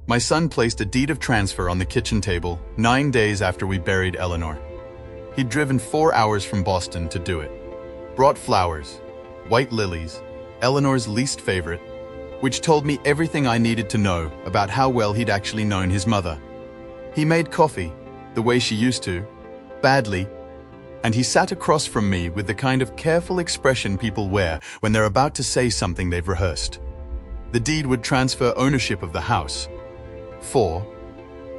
My son placed a deed of transfer on the kitchen table 9 days after we buried Eleanor. He'd driven 4 hours from Boston to do it. Brought flowers, white lilies, Eleanor's least favorite, which told me everything I needed to know about how well he'd actually known his mother. He made coffee, the way she used to, badly, and he sat across from me with the kind of careful expression people wear when they're about to say something they've rehearsed. The deed would transfer ownership of the house.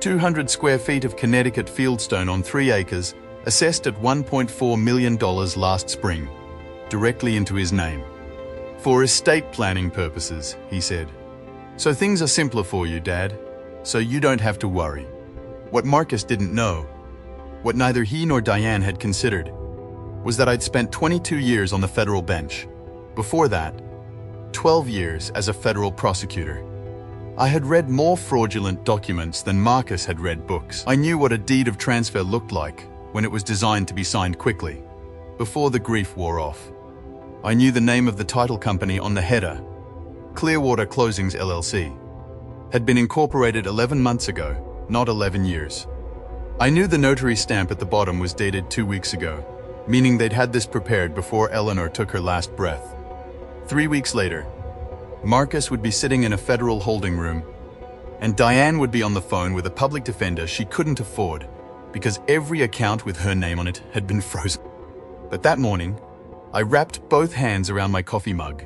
200 square feet of Connecticut fieldstone on 3 acres, assessed at $1.4 million last spring, directly into his name. For estate planning purposes, he said. So things are simpler for you, Dad, so you don't have to worry. What Marcus didn't know, what neither he nor Diane had considered, was that I'd spent 22 years on the federal bench. Before that, 12 years as a federal prosecutor. I had read more fraudulent documents than Marcus had read books. I knew what a deed of transfer looked like when it was designed to be signed quickly, before the grief wore off. I knew the name of the title company on the header, Clearwater Closings LLC, had been incorporated 11 months ago, not 11 years. I knew the notary stamp at the bottom was dated 2 weeks ago, meaning they'd had this prepared before Eleanor took her last breath. 3 weeks later, Marcus would be sitting in a federal holding room, and Diane would be on the phone with a public defender she couldn't afford because every account with her name on it had been frozen. But that morning, I wrapped both hands around my coffee mug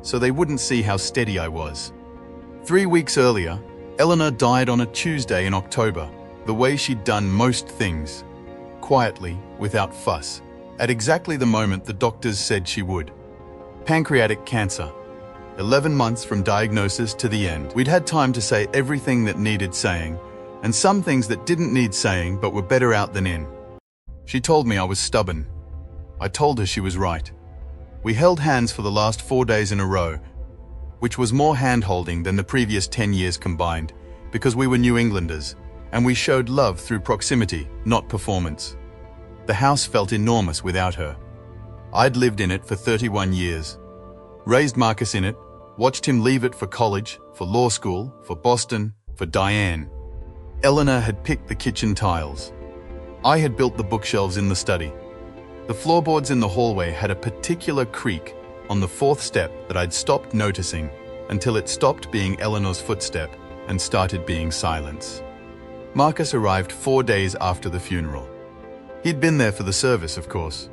so they wouldn't see how steady I was. 3 weeks earlier, Eleanor died on a Tuesday in October, the way she'd done most things, quietly, without fuss, at exactly the moment the doctors said she would. Pancreatic cancer. 11 months from diagnosis to the end. We'd had time to say everything that needed saying, and some things that didn't need saying but were better out than in. She told me I was stubborn. I told her she was right. We held hands for the last 4 days in a row, which was more hand-holding than the previous 10 years combined, because we were New Englanders, and we showed love through proximity, not performance. The house felt enormous without her. I'd lived in it for 31 years, raised Marcus in it, watched him leave it for college, for law school, for Boston, for Diane. Eleanor had picked the kitchen tiles. I had built the bookshelves in the study. The floorboards in the hallway had a particular creak on the 4th step that I'd stopped noticing until it stopped being Eleanor's footstep and started being silence. Marcus arrived 4 days after the funeral. He'd been there for the service, of course.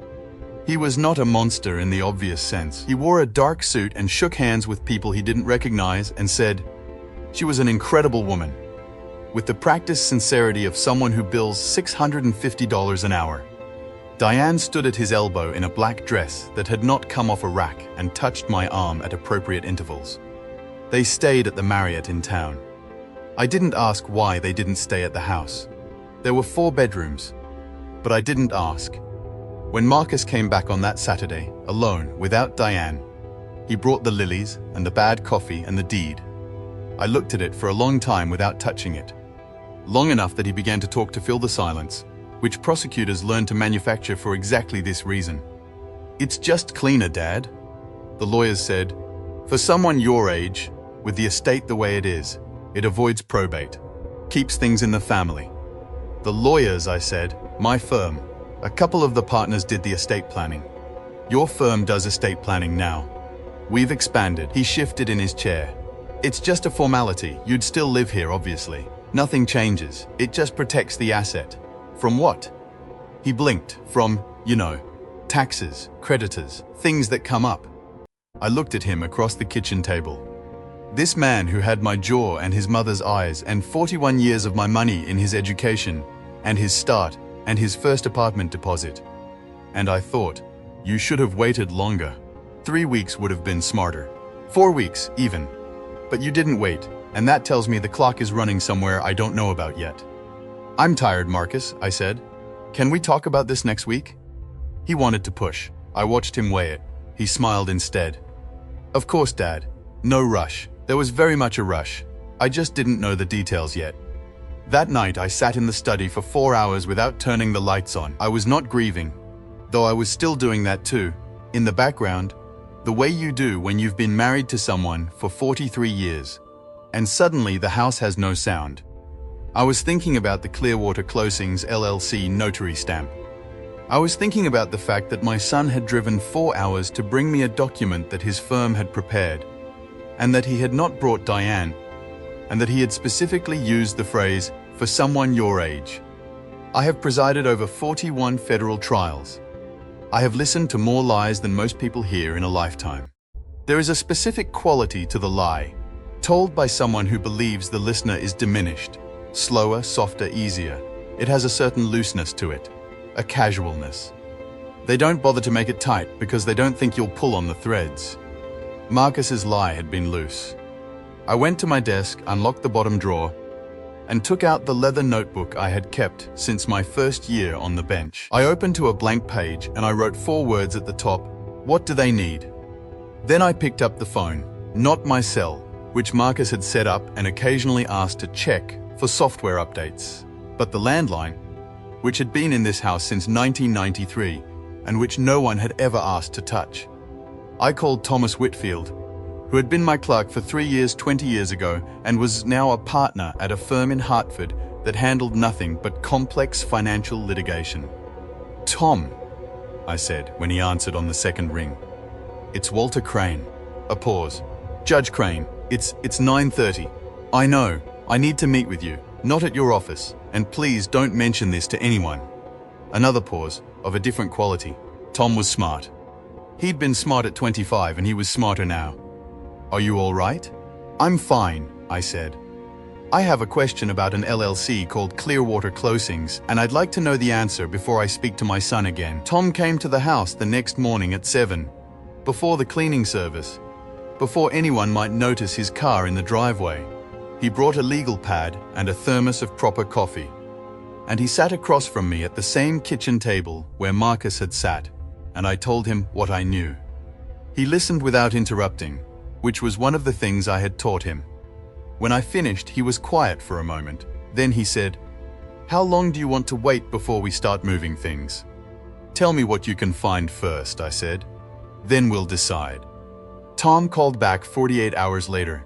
He was not a monster in the obvious sense. He wore a dark suit and shook hands with people he didn't recognize and said, "She was an incredible woman," with the practiced sincerity of someone who bills $650 an hour. Diane stood at his elbow in a black dress that had not come off a rack and touched my arm at appropriate intervals. They stayed at the Marriott in town. I didn't ask why they didn't stay at the house. There were 4 bedrooms, but I didn't ask. When Marcus came back on that Saturday, alone, without Diane, he brought the lilies and the bad coffee and the deed. I looked at it for a long time without touching it. Long enough that he began to talk to fill the silence, which prosecutors learn to manufacture for exactly this reason. "It's just cleaner, Dad," the lawyers said. "For someone your age, with the estate the way it is, it avoids probate, keeps things in the family." "The lawyers," I said, "my firm. A couple of the partners did the estate planning. Your firm does estate planning now. We've expanded." He shifted in his chair. "It's just a formality. You'd still live here, obviously. Nothing changes. It just protects the asset." "From what?" He blinked. "From, taxes, creditors, things that come up." I looked at him across the kitchen table. This man who had my jaw and his mother's eyes and 41 years of my money in his education and his start and his first apartment deposit. And I thought, you should have waited longer. 3 weeks would have been smarter. 4 weeks, even. But you didn't wait, and that tells me the clock is running somewhere I don't know about yet. "I'm tired, Marcus," I said. "Can we talk about this next week?" He wanted to push. I watched him weigh it. He smiled instead. "Of course, Dad. No rush." There was very much a rush. I just didn't know the details yet. That night, I sat in the study for 4 hours without turning the lights on. I was not grieving, though I was still doing that too, in the background, the way you do when you've been married to someone for 43 years, and suddenly the house has no sound. I was thinking about the Clearwater Closings LLC notary stamp. I was thinking about the fact that my son had driven 4 hours to bring me a document that his firm had prepared, and that he had not brought Diane, and that he had specifically used the phrase, "for someone your age." I have presided over 41 federal trials. I have listened to more lies than most people hear in a lifetime. There is a specific quality to the lie, told by someone who believes the listener is diminished, slower, softer, easier. It has a certain looseness to it, a casualness. They don't bother to make it tight because they don't think you'll pull on the threads. Marcus's lie had been loose. I went to my desk, unlocked the bottom drawer, and took out the leather notebook I had kept since my first year on the bench. I opened to a blank page and I wrote 4 words at the top: "What do they need?" Then I picked up the phone, not my cell, which Marcus had set up and occasionally asked to check for software updates, but the landline, which had been in this house since 1993 and which no one had ever asked to touch. I called Thomas Whitfield, who had been my clerk for 3 years 20 years ago and was now a partner at a firm in Hartford that handled nothing but complex financial litigation. "Tom," I said when he answered on the second ring. "It's Walter Crane." A pause. "Judge Crane, it's 9:30. I know, I need to meet with you, not at your office, and please don't mention this to anyone." Another pause, of a different quality. Tom was smart. He'd been smart at 25 and he was smarter now. "Are you all right?" "I'm fine," I said. "I have a question about an LLC called Clearwater Closings, and I'd like to know the answer before I speak to my son again." Tom came to the house the next morning at 7, before the cleaning service, before anyone might notice his car in the driveway. He brought a legal pad and a thermos of proper coffee, and he sat across from me at the same kitchen table where Marcus had sat, and I told him what I knew. He listened without interrupting, which was one of the things I had taught him. When I finished, he was quiet for a moment. Then he said, "How long do you want to wait before we start moving things?" "Tell me what you can find first," I said. "Then we'll decide." Tom called back 48 hours later.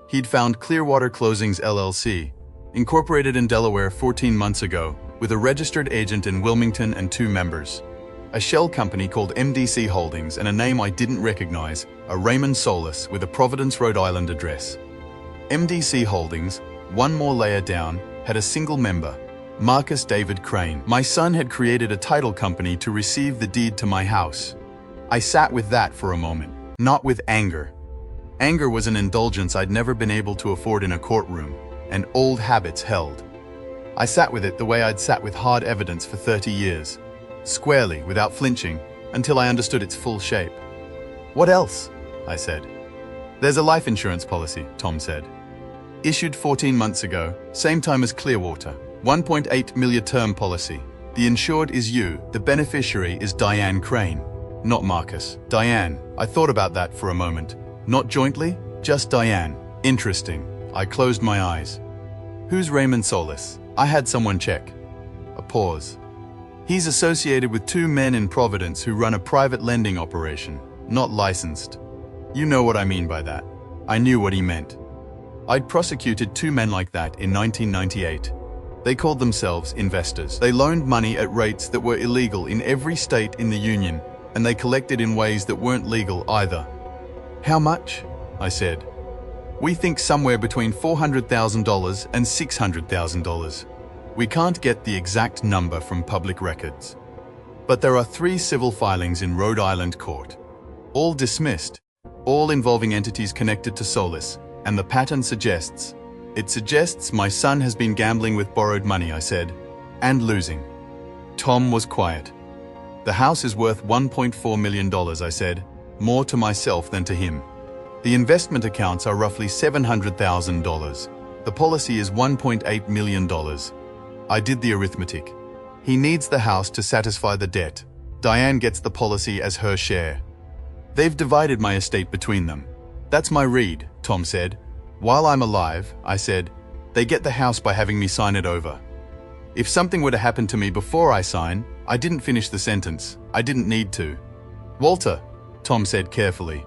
He'd found Clearwater Closings LLC, incorporated in Delaware 14 months ago, with a registered agent in Wilmington and 2 members. A shell company called MDC Holdings and a name I didn't recognize, a Raymond Solis with a Providence, Rhode Island address. MDC Holdings, one more layer down, had a single member, Marcus David Crane. My son had created a title company to receive the deed to my house. I sat with that for a moment, not with anger. Anger was an indulgence I'd never been able to afford in a courtroom, and old habits held. I sat with it the way I'd sat with hard evidence for 30 years, squarely, without flinching, until I understood its full shape. "What else?" I said. "There's a life insurance policy," Tom said. "Issued 14 months ago, same time as Clearwater, 1.8 million term policy. The insured is you, the beneficiary is Diane Crane, not Marcus. Diane, I thought about that for a moment. Not jointly, just Diane. Interesting." I closed my eyes. "Who's Raymond Solis?" I had someone check. A pause. "He's associated with 2 men in Providence who run a private lending operation, not licensed." You know what I mean by that. I knew what he meant. I'd prosecuted 2 men like that in 1998. They called themselves investors. They loaned money at rates that were illegal in every state in the union, and they collected in ways that weren't legal either. "How much?" I said. "We think somewhere between $400,000 and $600,000. We can't get the exact number from public records. But there are 3 civil filings in Rhode Island court, all dismissed, all involving entities connected to Solis, and the pattern suggests my son has been gambling with borrowed money," I said, "and losing." Tom was quiet. "The house is worth $1.4 million, I said, more to myself than to him. The investment accounts are roughly $700,000. The policy is $1.8 million. I did the arithmetic. He needs the house to satisfy the debt. Diane gets the policy as her share. They've divided my estate between them. That's my read," Tom said. "While I'm alive," I said, "they get the house by having me sign it over. If something were to happen to me before I sign," I didn't finish the sentence. I didn't need to. "Walter," Tom said carefully.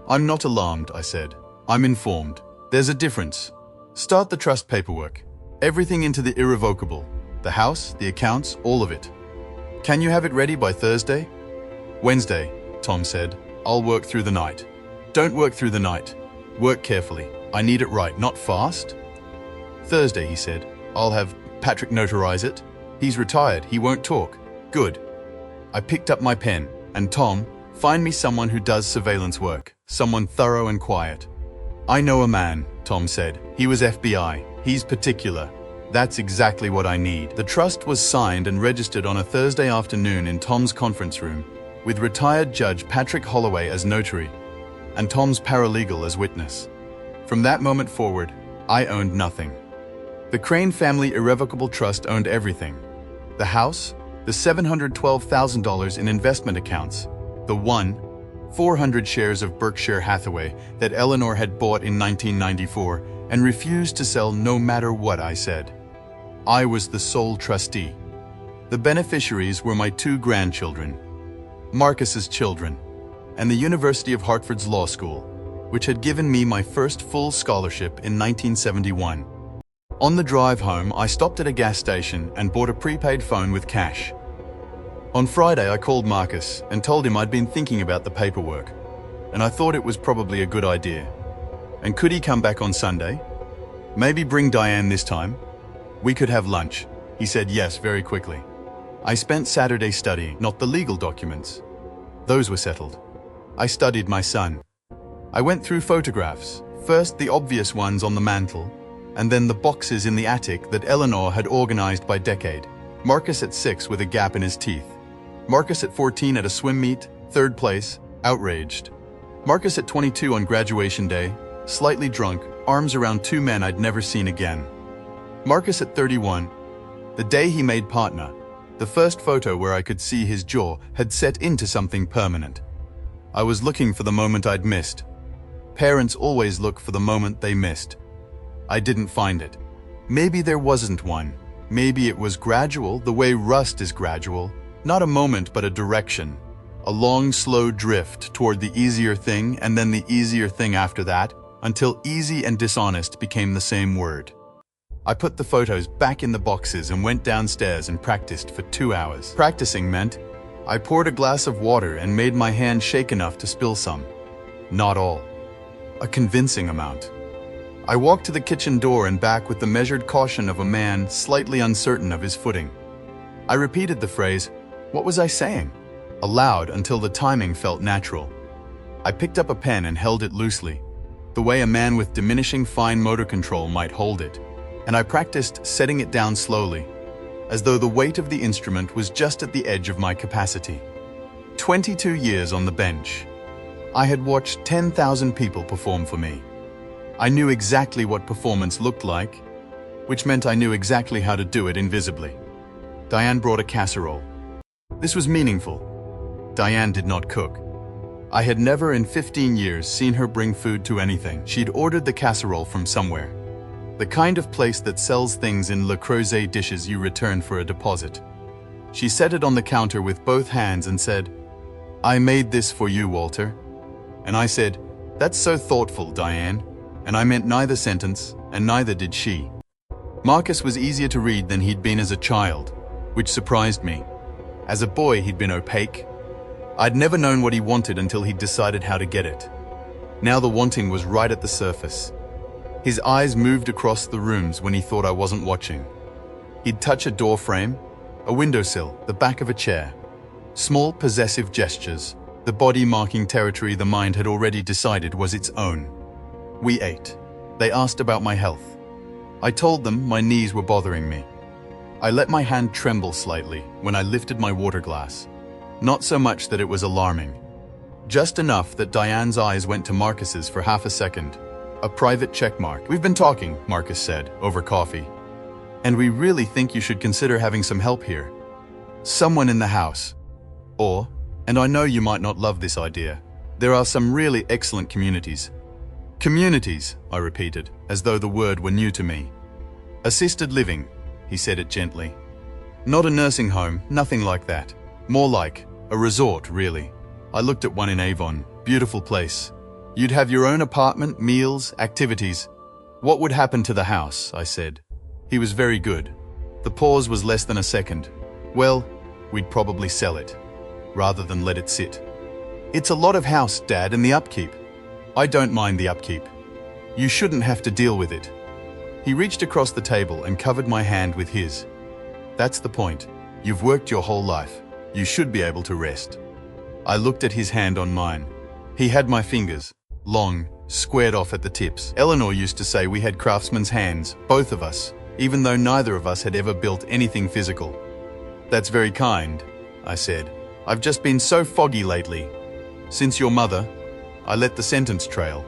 "I'm not alarmed," I said. "I'm informed. There's a difference. Start the trust paperwork. Everything into the irrevocable. The house, the accounts, all of it. Can you have it ready by Thursday? Wednesday, Tom said. I'll work through the night. Don't work through the night. Work carefully. I need it right, not fast. Thursday, he said. I'll have Patrick notarize it. He's retired. He won't talk. Good. I picked up my pen. And Tom, find me someone who does surveillance work. Someone thorough and quiet. I know a man, Tom said. He was FBI. He's particular. That's exactly what I need. The trust was signed and registered on a Thursday afternoon in Tom's conference room, with retired Judge Patrick Holloway as notary, and Tom's paralegal as witness. From that moment forward, I owned nothing. The Crane family irrevocable trust owned everything. The house, the $712,000 in investment accounts, the 400 shares of Berkshire Hathaway that Eleanor had bought in 1994 and refused to sell no matter what I said. I was the sole trustee. The beneficiaries were my 2 grandchildren, Marcus's children, and the University of Hartford's law school, which had given me my first full scholarship in 1971. On the drive home, I stopped at a gas station and bought a prepaid phone with cash. On Friday, I called Marcus and told him I'd been thinking about the paperwork, and I thought it was probably a good idea. And could he come back on Sunday? Maybe bring Diane this time? We could have lunch. He said yes very quickly. I spent Saturday studying, not the legal documents. Those were settled. I studied my son. I went through photographs, first the obvious ones on the mantle, and then the boxes in the attic that Eleanor had organized by decade. Marcus at 6 with a gap in his teeth. Marcus at 14 at a swim meet, 3rd place, outraged. Marcus at 22 on graduation day, slightly drunk, arms around 2 men I'd never seen again. Marcus at 31, the day he made partner. The first photo where I could see his jaw had set into something permanent. I was looking for the moment I'd missed. Parents always look for the moment they missed. I didn't find it. Maybe there wasn't one. Maybe it was gradual, the way rust is gradual. Not a moment, but a direction. A long, slow drift toward the easier thing and then the easier thing after that, until easy and dishonest became the same word. I put the photos back in the boxes and went downstairs and practiced for 2 hours. Practicing meant I poured a glass of water and made my hand shake enough to spill some. Not all. A convincing amount. I walked to the kitchen door and back with the measured caution of a man slightly uncertain of his footing. I repeated the phrase, "What was I saying?" aloud until the timing felt natural. I picked up a pen and held it loosely, the way a man with diminishing fine motor control might hold it, and I practiced setting it down slowly, as though the weight of the instrument was just at the edge of my capacity. 22 years on the bench. I had watched 10,000 people perform for me. I knew exactly what performance looked like, which meant I knew exactly how to do it invisibly. Diane brought a casserole. This was meaningful. Diane did not cook. I had never in 15 years seen her bring food to anything. She'd ordered the casserole from somewhere. The kind of place that sells things in Le Creuset dishes you return for a deposit. She set it on the counter with both hands and said, "I made this for you, Walter." And I said, "That's so thoughtful, Diane." And I meant neither sentence, and neither did she. Marcus was easier to read than he'd been as a child, which surprised me. As a boy, he'd been opaque. I'd never known what he wanted until he'd decided how to get it. Now the wanting was right at the surface. His eyes moved across the rooms when he thought I wasn't watching. He'd touch a door frame, a windowsill, the back of a chair. Small, possessive gestures, the body marking territory the mind had already decided was its own. We ate. They asked about my health. I told them my knees were bothering me. I let my hand tremble slightly when I lifted my water glass. Not so much that it was alarming. Just enough that Diane's eyes went to Marcus's for half a second. A private checkmark. "We've been talking," Marcus said, over coffee. "And we really think you should consider having some help here. Someone in the house. Or, and I know you might not love this idea, there are some really excellent communities." "Communities," I repeated, as though the word were new to me. "Assisted living," he said it gently. "Not a nursing home, nothing like that. More like a resort, really. I looked at one in Avon. Beautiful place. You'd have your own apartment, meals, activities, What would happen to the house, I said. He was very good. The pause was less than a second. Well, we'd probably sell it, rather than let it sit. It's a lot of house, Dad, and the upkeep. I don't mind the upkeep. You shouldn't have to deal with it. He reached across the table and covered my hand with his. That's the point. You've worked your whole life. You should be able to rest. I looked at his hand on mine. He had my fingers, long, squared off at the tips. Eleanor used to say we had craftsmen's hands, both of us, even though neither of us had ever built anything physical. That's very kind, I said. I've just been so foggy lately. Since your mother, I let the sentence trail.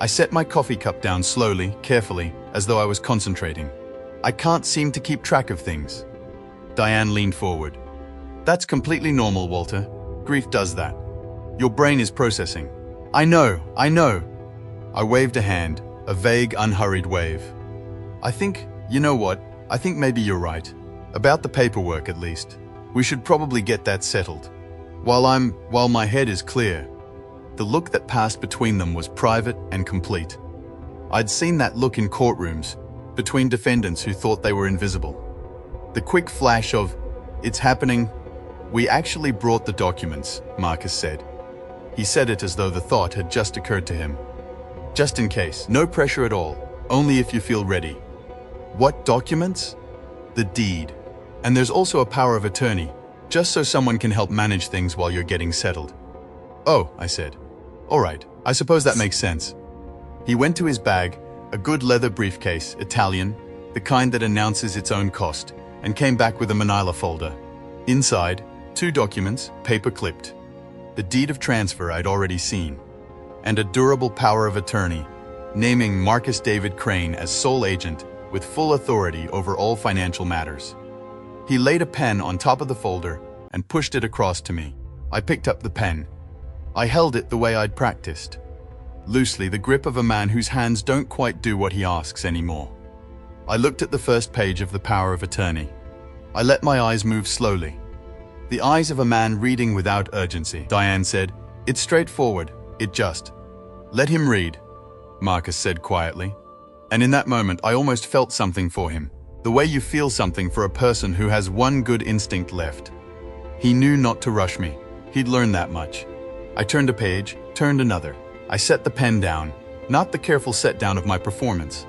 I set my coffee cup down slowly, carefully, as though I was concentrating. I can't seem to keep track of things. Diane leaned forward. That's completely normal, Walter. Grief does that. Your brain is processing. I know. I waved a hand, a vague, unhurried wave. You know what? I think maybe you're right. About the paperwork, at least. We should probably get that settled. While my head is clear. The look that passed between them was private and complete. I'd seen that look in courtrooms, between defendants who thought they were invisible. The quick flash of, it's happening. We actually brought the documents, Marcus said. He said it as though the thought had just occurred to him. Just in case, no pressure at all, only if you feel ready. What documents? The deed. And there's also a power of attorney, just so someone can help manage things while you're getting settled. Oh, I said. All right, I suppose that makes sense. He went to his bag, a good leather briefcase, Italian, the kind that announces its own cost, and came back with a manila folder. Inside, 2 documents, paper-clipped. The deed of transfer I'd already seen, and a durable power of attorney, naming Marcus David Crane as sole agent with full authority over all financial matters. He laid a pen on top of the folder and pushed it across to me. I picked up the pen. I held it the way I'd practiced. Loosely, the grip of a man whose hands don't quite do what he asks anymore. I looked at the first page of the power of attorney. I let my eyes move slowly. The eyes of a man reading without urgency. Diane said, "It's straightforward. Let him read," Marcus said quietly. And in that moment, I almost felt something for him. The way you feel something for a person who has one good instinct left. He knew not to rush me. He'd learned that much. I turned a page, turned another. I set the pen down, not the careful set down of my performance.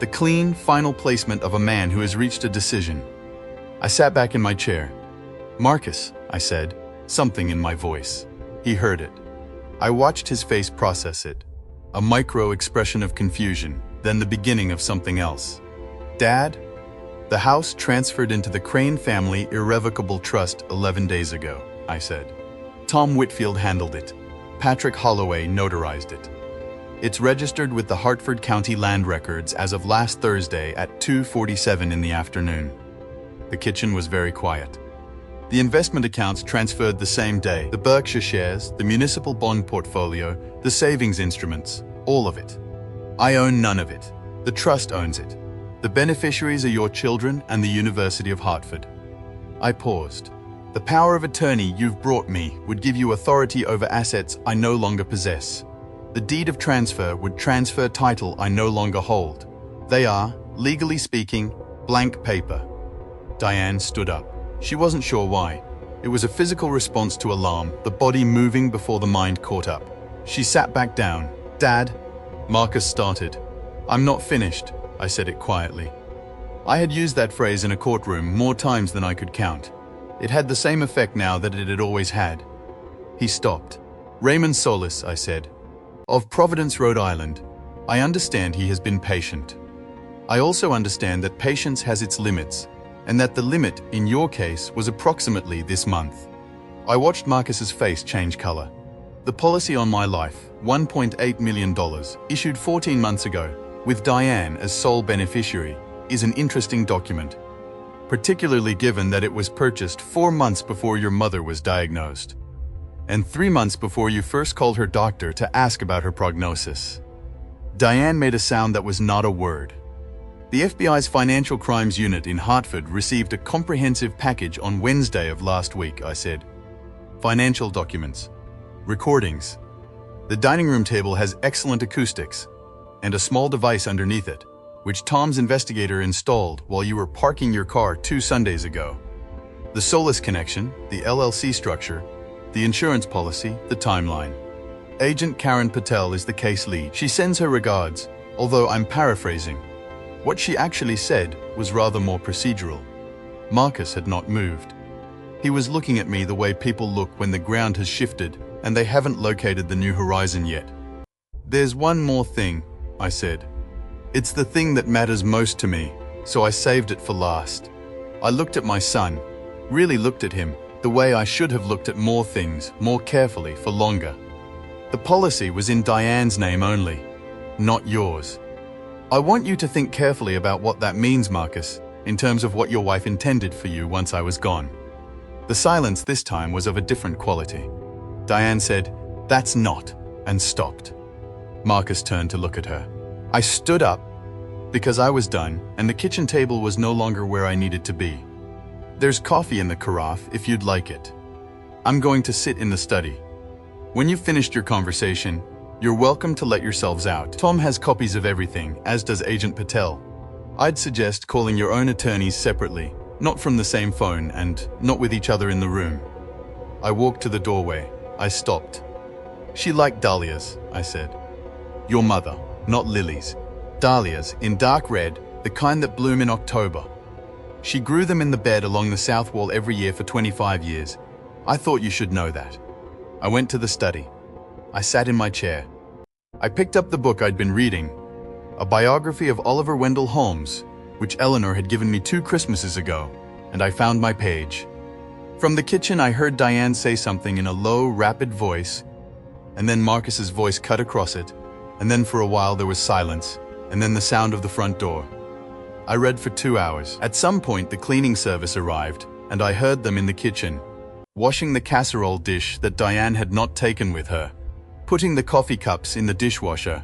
The clean, final placement of a man who has reached a decision. I sat back in my chair. "Marcus," I said, something in my voice. He heard it. I watched his face process it. A micro expression of confusion, then the beginning of something else. "Dad, the house transferred into the Crane family irrevocable trust 11 days ago," I said. "Tom Whitfield handled it. Patrick Holloway notarized it. It's registered with the Hartford County Land Records as of last Thursday at 2:47 in the afternoon." The kitchen was very quiet. The investment accounts transferred the same day. The Berkshire shares, the municipal bond portfolio, the savings instruments, all of it. I own none of it. The trust owns it. The beneficiaries are your children and the University of Hartford. I paused. "The power of attorney you've brought me would give you authority over assets I no longer possess. The deed of transfer would transfer title I no longer hold. They are, legally speaking, blank paper." Diane stood up. She wasn't sure why. It was a physical response to alarm, the body moving before the mind caught up. She sat back down. "Dad," Marcus started. "I'm not finished," I said it quietly. I had used that phrase in a courtroom more times than I could count. It had the same effect now that it had always had. He stopped. "Raymond Solis," I said, "of Providence, Rhode Island. I understand he has been patient. I also understand that patience has its limits, and that the limit, in your case, was approximately this month." I watched Marcus's face change color. "The policy on my life, $1.8 million, issued 14 months ago, with Diane as sole beneficiary, is an interesting document, particularly given that it was purchased 4 months before your mother was diagnosed, and 3 months before you first called her doctor to ask about her prognosis." Diane made a sound that was not a word. "The FBI's Financial Crimes Unit in Hartford received a comprehensive package on Wednesday of last week," I said. "Financial documents, recordings. The dining room table has excellent acoustics, and a small device underneath it, which Tom's investigator installed while you were parking your car 2 Sundays ago. The Solace connection, the LLC structure, the insurance policy, the timeline. Agent Karen Patel is the case lead. She sends her regards, although I'm paraphrasing. What she actually said was rather more procedural. Marcus had not moved. He was looking at me the way people look when the ground has shifted and they haven't located the new horizon yet. There's one more thing, I said. It's the thing that matters most to me, so I saved it for last. I looked at my son, really looked at him, the way I should have looked at more things, more carefully, for longer. The policy was in Diane's name only, not yours. I want you to think carefully about what that means, Marcus, in terms of what your wife intended for you once I was gone. The silence this time was of a different quality. Diane said, "That's not," and stopped. Marcus turned to look at her. I stood up because I was done and the kitchen table was no longer where I needed to be. There's coffee in the carafe if you'd like it. I'm going to sit in the study. When you've finished your conversation, you're welcome to let yourselves out. Tom has copies of everything, as does Agent Patel. I'd suggest calling your own attorneys separately, not from the same phone and not with each other in the room. I walked to the doorway. I stopped. She liked dahlias, I said. Your mother, not lilies. Dahlias, in dark red, the kind that bloom in October. She grew them in the bed along the south wall every year for 25 years. I thought you should know that. I went to the study. I sat in my chair. I picked up the book I'd been reading, a biography of Oliver Wendell Holmes, which Eleanor had given me 2 Christmases ago, and I found my page. From the kitchen, I heard Diane say something in a low, rapid voice, and then Marcus's voice cut across it, and then for a while there was silence, and then the sound of the front door. I read for 2 hours. At some point, the cleaning service arrived, and I heard them in the kitchen, washing the casserole dish that Diane had not taken with her, putting the coffee cups in the dishwasher,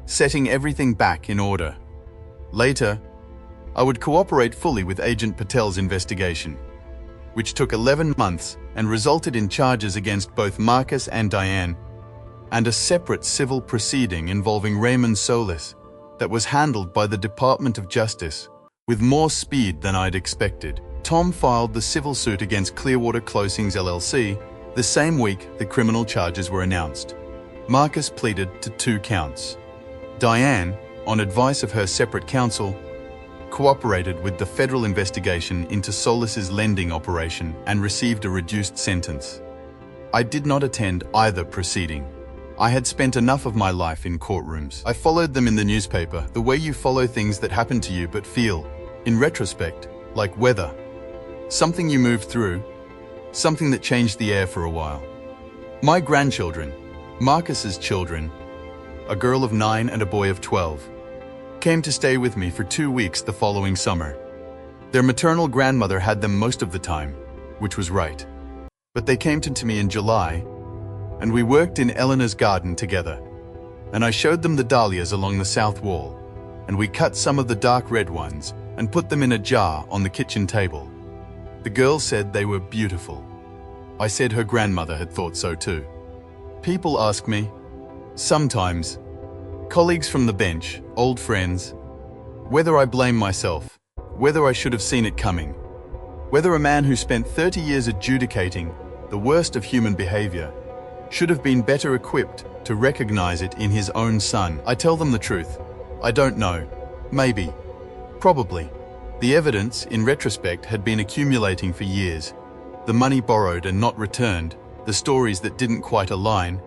setting everything back in order. Later, I would cooperate fully with Agent Patel's investigation, which took 11 months and resulted in charges against both Marcus and Diane, and a separate civil proceeding involving Raymond Solis that was handled by the Department of Justice with more speed than I'd expected. Tom filed the civil suit against Clearwater Closings LLC the same week the criminal charges were announced. Marcus pleaded to 2 counts. Diane, on advice of her separate counsel, cooperated with the federal investigation into Solis's lending operation and received a reduced sentence. I did not attend either proceeding. I had spent enough of my life in courtrooms. I followed them in the newspaper, the way you follow things that happen to you but feel, in retrospect, like weather. Something you moved through, something that changed the air for a while. My grandchildren, Marcus's children, a girl of 9 and a boy of 12, came to stay with me for 2 weeks the following summer. Their maternal grandmother had them most of the time, which was right. But they came to me in July, and we worked in Eleanor's garden together. And I showed them the dahlias along the south wall, and we cut some of the dark red ones and put them in a jar on the kitchen table. The girl said they were beautiful. I said her grandmother had thought so too. People ask me, sometimes, colleagues from the bench, old friends, whether I blame myself, whether I should have seen it coming, whether a man who spent 30 years adjudicating the worst of human behavior should have been better equipped to recognize it in his own son. I tell them the truth. I don't know. Maybe. Probably. The evidence, in retrospect, had been accumulating for years. The money borrowed and not returned, the stories that didn't quite align,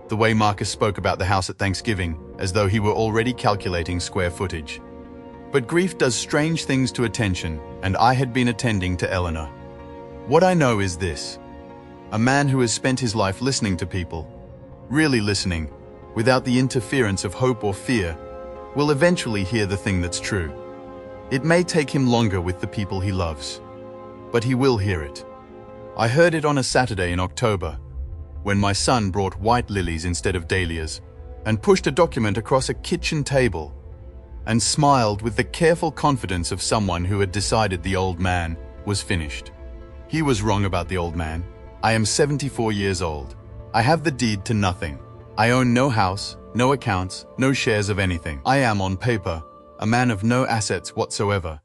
the way Marcus spoke about the house at Thanksgiving, as though he were already calculating square footage. But grief does strange things to attention, and I had been attending to Eleanor. What I know is this. A man who has spent his life listening to people, really listening, without the interference of hope or fear, will eventually hear the thing that's true. It may take him longer with the people he loves, but he will hear it. I heard it on a Saturday in October, when my son brought white lilies instead of dahlias, and pushed a document across a kitchen table, and smiled with the careful confidence of someone who had decided the old man was finished. He was wrong about the old man. I am 74 years old. I have the deed to nothing. I own no house, No accounts, no shares of anything. I am, on paper, a man of no assets whatsoever.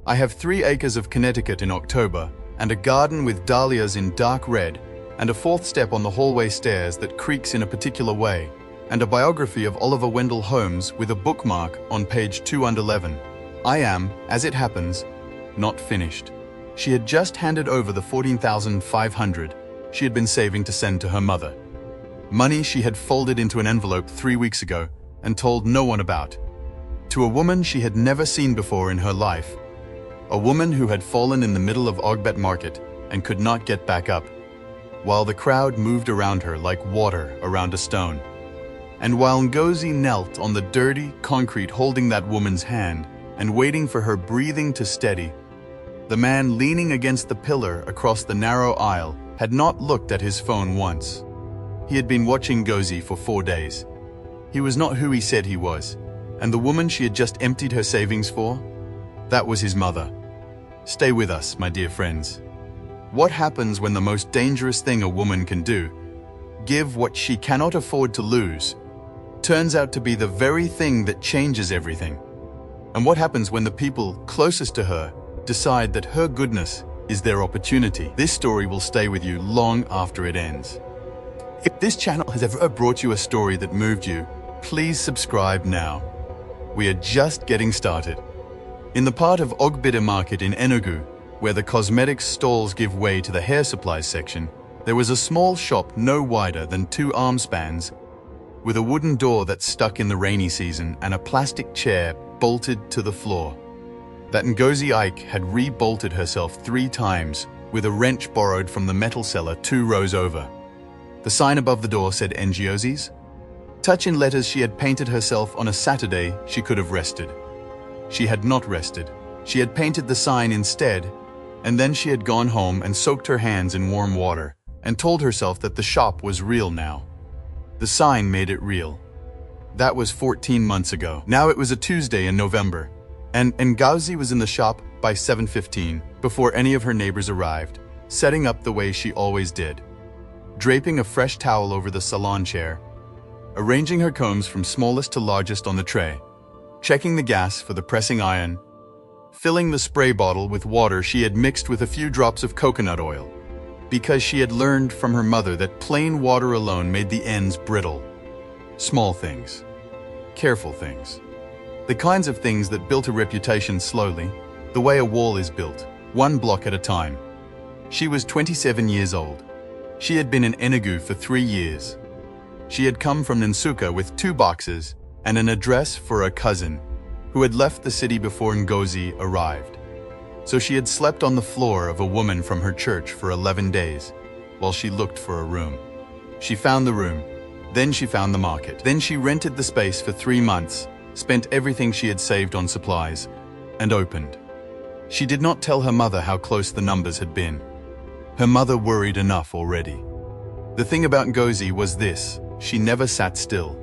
I have 3 acres of Connecticut in October, and a garden with dahlias in dark red, and a 4th step on the hallway stairs that creaks in a particular way, and a biography of Oliver Wendell Holmes with a bookmark on page 211. I am, as it happens, not finished. She had just handed over the $14,500 she had been saving to send to her mother. Money she had folded into an envelope 3 weeks ago and told no one about. To a woman she had never seen before in her life. A woman who had fallen in the middle of Ogbet Market and could not get back up, while the crowd moved around her like water around a stone. And while Ngozi knelt on the dirty concrete holding that woman's hand and waiting for her breathing to steady, the man leaning against the pillar across the narrow aisle had not looked at his phone once. He had been watching Ngozi for 4 days. He was not who he said he was, and the woman she had just emptied her savings for, that was his mother. Stay with us, my dear friends. What happens when the most dangerous thing a woman can do, give what she cannot afford to lose, turns out to be the very thing that changes everything? And what happens when the people closest to her decide that her goodness is their opportunity? This story will stay with you long after it ends. If this channel has ever brought you a story that moved you, please subscribe now. We are just getting started. In the part of Ogbete Market in Enugu, where the cosmetics stalls give way to the hair supplies section, there was a small shop no wider than 2 arm spans, with a wooden door that stuck in the rainy season and a plastic chair bolted to the floor. That Ngozi Ike had re-bolted herself 3 times with a wrench borrowed from the metal cellar 2 rows over. The sign above the door said Ngozi's. Touch in letters she had painted herself on a Saturday she could have rested. She had not rested. She had painted the sign instead, and then she had gone home and soaked her hands in warm water and told herself that the shop was real now. The sign made it real. That was 14 months ago. Now it was a Tuesday in November, and Ngozi was in the shop by 7:15 before any of her neighbors arrived, setting up the way she always did, draping a fresh towel over the salon chair, arranging her combs from smallest to largest on the tray, checking the gas for the pressing iron, filling the spray bottle with water she had mixed with a few drops of coconut oil, because she had learned from her mother that plain water alone made the ends brittle. Small things. Careful things. The kinds of things that built a reputation slowly, the way a wall is built, 1 block at a time. She was 27 years old. She had been in Enugu for 3 years. She had come from Nsukka with 2 boxes and an address for a cousin who had left the city before Ngozi arrived. So she had slept on the floor of a woman from her church for 11 days while she looked for a room. She found the room. Then she found the market. Then she rented the space for 3 months, spent everything she had saved on supplies, and opened. She did not tell her mother how close the numbers had been. Her mother worried enough already. The thing about Ngozi was this: she never sat still.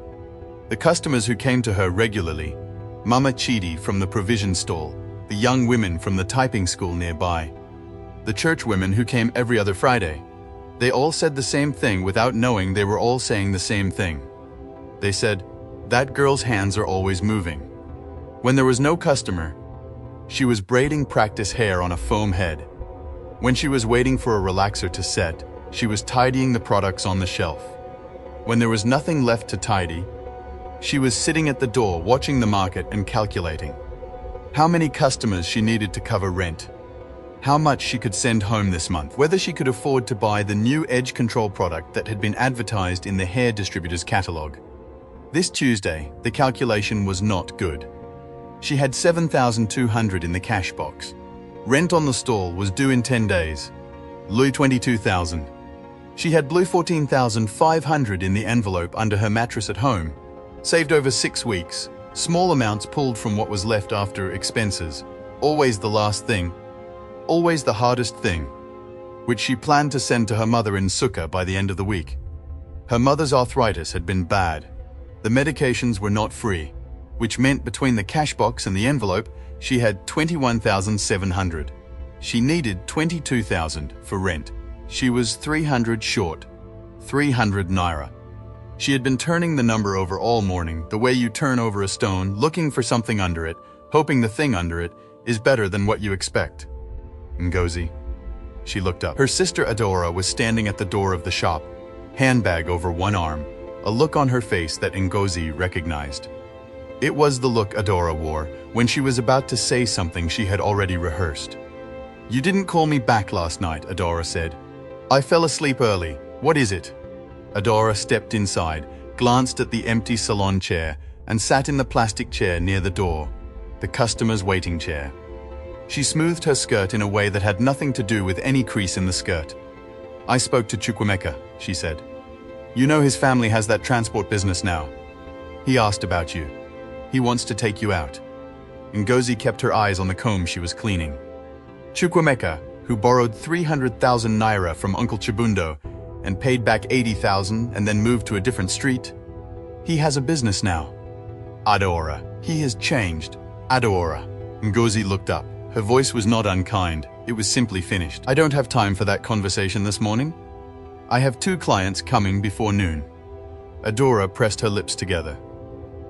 The customers who came to her regularly, Mama Chidi from the provision stall, the young women from the typing school nearby, the church women who came every other Friday, they all said the same thing without knowing they were all saying the same thing. They said, "That girl's hands are always moving." When there was no customer, she was braiding practice hair on a foam head. When she was waiting for a relaxer to set, she was tidying the products on the shelf. When there was nothing left to tidy, she was sitting at the door watching the market and calculating how many customers she needed to cover rent, how much she could send home this month, whether she could afford to buy the new edge control product that had been advertised in the hair distributor's catalog. This Tuesday, the calculation was not good. She had $7,200 in the cash box. Rent on the stall was due in 10 days. Louis $22,000. She had blue $14,500 in the envelope under her mattress at home, saved over 6 weeks, small amounts pulled from what was left after expenses, always the last thing, always the hardest thing, which she planned to send to her mother in Nsukka by the end of the week. Her mother's arthritis had been bad. The medications were not free, which meant between the cash box and the envelope, she had $21,700. She needed $22,000 for rent. She was $300 short, 300 Naira. She had been turning the number over all morning, the way you turn over a stone, looking for something under it, hoping the thing under it is better than what you expect. Ngozi. She looked up. Her sister Adora was standing at the door of the shop, handbag over one arm, a look on her face that Ngozi recognized. It was the look Adora wore when she was about to say something she had already rehearsed. "You didn't call me back last night," Adora said. "I fell asleep early. What is it?" Adora stepped inside, glanced at the empty salon chair, and sat in the plastic chair near the door, the customer's waiting chair. She smoothed her skirt in a way that had nothing to do with any crease in the skirt. "I spoke to Chukwemeka," she said. "You know his family has that transport business now. He asked about you. He wants to take you out." Ngozi kept her eyes on the comb she was cleaning. Chukwemeka, who borrowed 300,000 Naira from Uncle Chibundo and paid back 80,000 and then moved to a different street. He has a business now. Adora. He has changed. Adora. Ngozi looked up. Her voice was not unkind. It was simply finished. "I don't have time for that conversation this morning. I have 2 clients coming before noon." Adora pressed her lips together.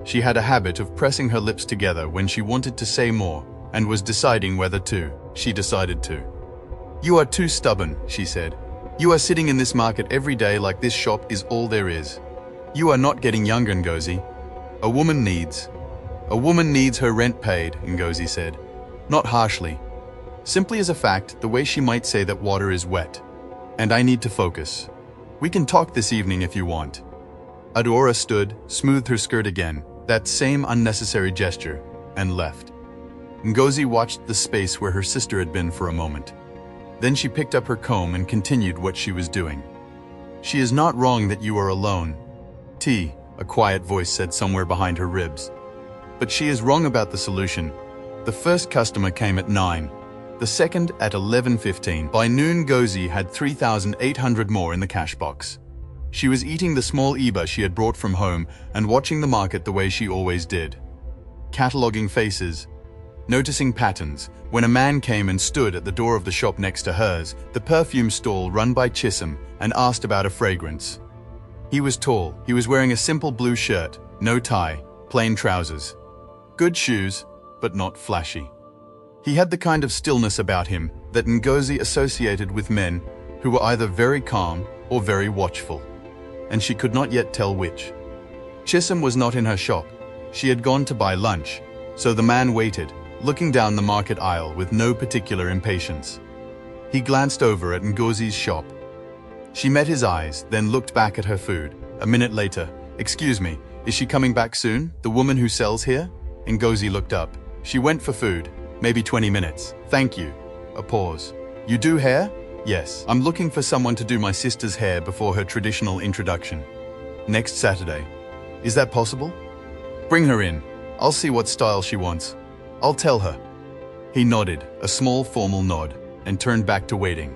She had a habit of pressing her lips together when she wanted to say more and was deciding whether to. She decided to. "You are too stubborn," she said. "You are sitting in this market every day like this shop is all there is. You are not getting younger, Ngozi. A woman needs her rent paid," Ngozi said. Not harshly. Simply as a fact, the way she might say that water is wet. "And I need to focus. We can talk this evening if you want." Adora stood, smoothed her skirt again, that same unnecessary gesture, and left. Ngozi watched the space where her sister had been for a moment. Then she picked up her comb and continued what she was doing. "She is not wrong that you are alone, T," a quiet voice said somewhere behind her ribs. "But she is wrong about the solution. The first customer came at 9, the second at 11:15. By noon, Ngozi had 3,800 more in the cash box. She was eating the small iba she had brought from home and watching the market the way she always did. Cataloging faces, noticing patterns. When a man came and stood at the door of the shop next to hers, the perfume stall run by Chisholm, and asked about a fragrance. He was tall. He was wearing a simple blue shirt, no tie, plain trousers. Good shoes, but not flashy. He had the kind of stillness about him that Ngozi associated with men who were either very calm or very watchful, and she could not yet tell which. Chisholm was not in her shop. She had gone to buy lunch, so the man waited, looking down the market aisle with no particular impatience. He glanced over at Ngozi's shop. She met his eyes, then looked back at her food. A minute later, "Excuse me, is she coming back soon, the woman who sells here?" Ngozi looked up. "She went for food. Maybe 20 minutes. Thank you." A pause. "You do hair?" "Yes. I'm looking for someone to do my sister's hair before her traditional introduction. Next Saturday. Is that possible?" "Bring her in. I'll see what style she wants. I'll tell her." He nodded, a small formal nod, and turned back to waiting.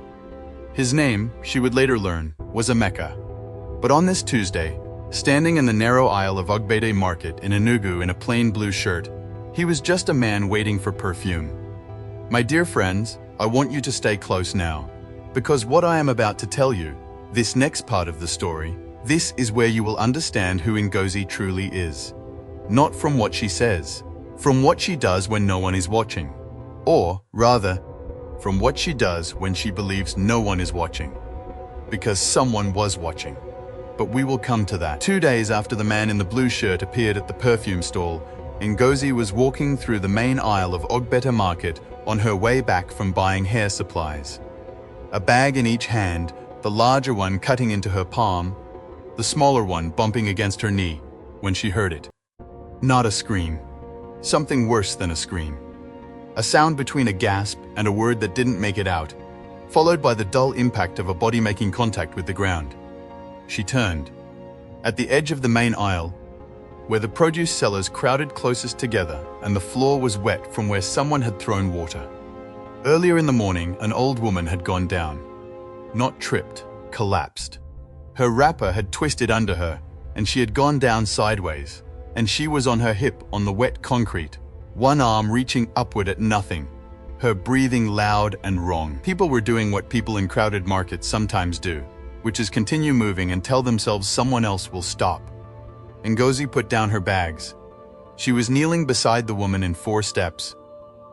His name, she would later learn, was Emeka. But on this Tuesday, standing in the narrow aisle of Ogbede Market in Enugu in a plain blue shirt, he was just a man waiting for perfume. "My dear friends, I want you to stay close now, because what I am about to tell you, this next part of the story, this is where you will understand who Ngozi truly is. Not from what she says, from what she does when no one is watching, or, rather, from what she does when she believes no one is watching. Because someone was watching. But we will come to that." 2 days after the man in the blue shirt appeared at the perfume stall, Ngozi was walking through the main aisle of Ogbete Market on her way back from buying hair supplies. A bag in each hand, the larger one cutting into her palm, the smaller one bumping against her knee, when she heard it. Not a scream. Something worse than a scream. A sound between a gasp and a word that didn't make it out, followed by the dull impact of a body making contact with the ground. She turned. At the edge of the main aisle, where the produce sellers crowded closest together and the floor was wet from where someone had thrown water. Earlier in the morning, an old woman had gone down. Not tripped, collapsed. Her wrapper had twisted under her, and she had gone down sideways, and she was on her hip on the wet concrete, one arm reaching upward at nothing, her breathing loud and wrong. People were doing what people in crowded markets sometimes do. which is continue moving and tell themselves someone else will stop. Ngozi put down her bags. She was kneeling beside the woman in 4 steps.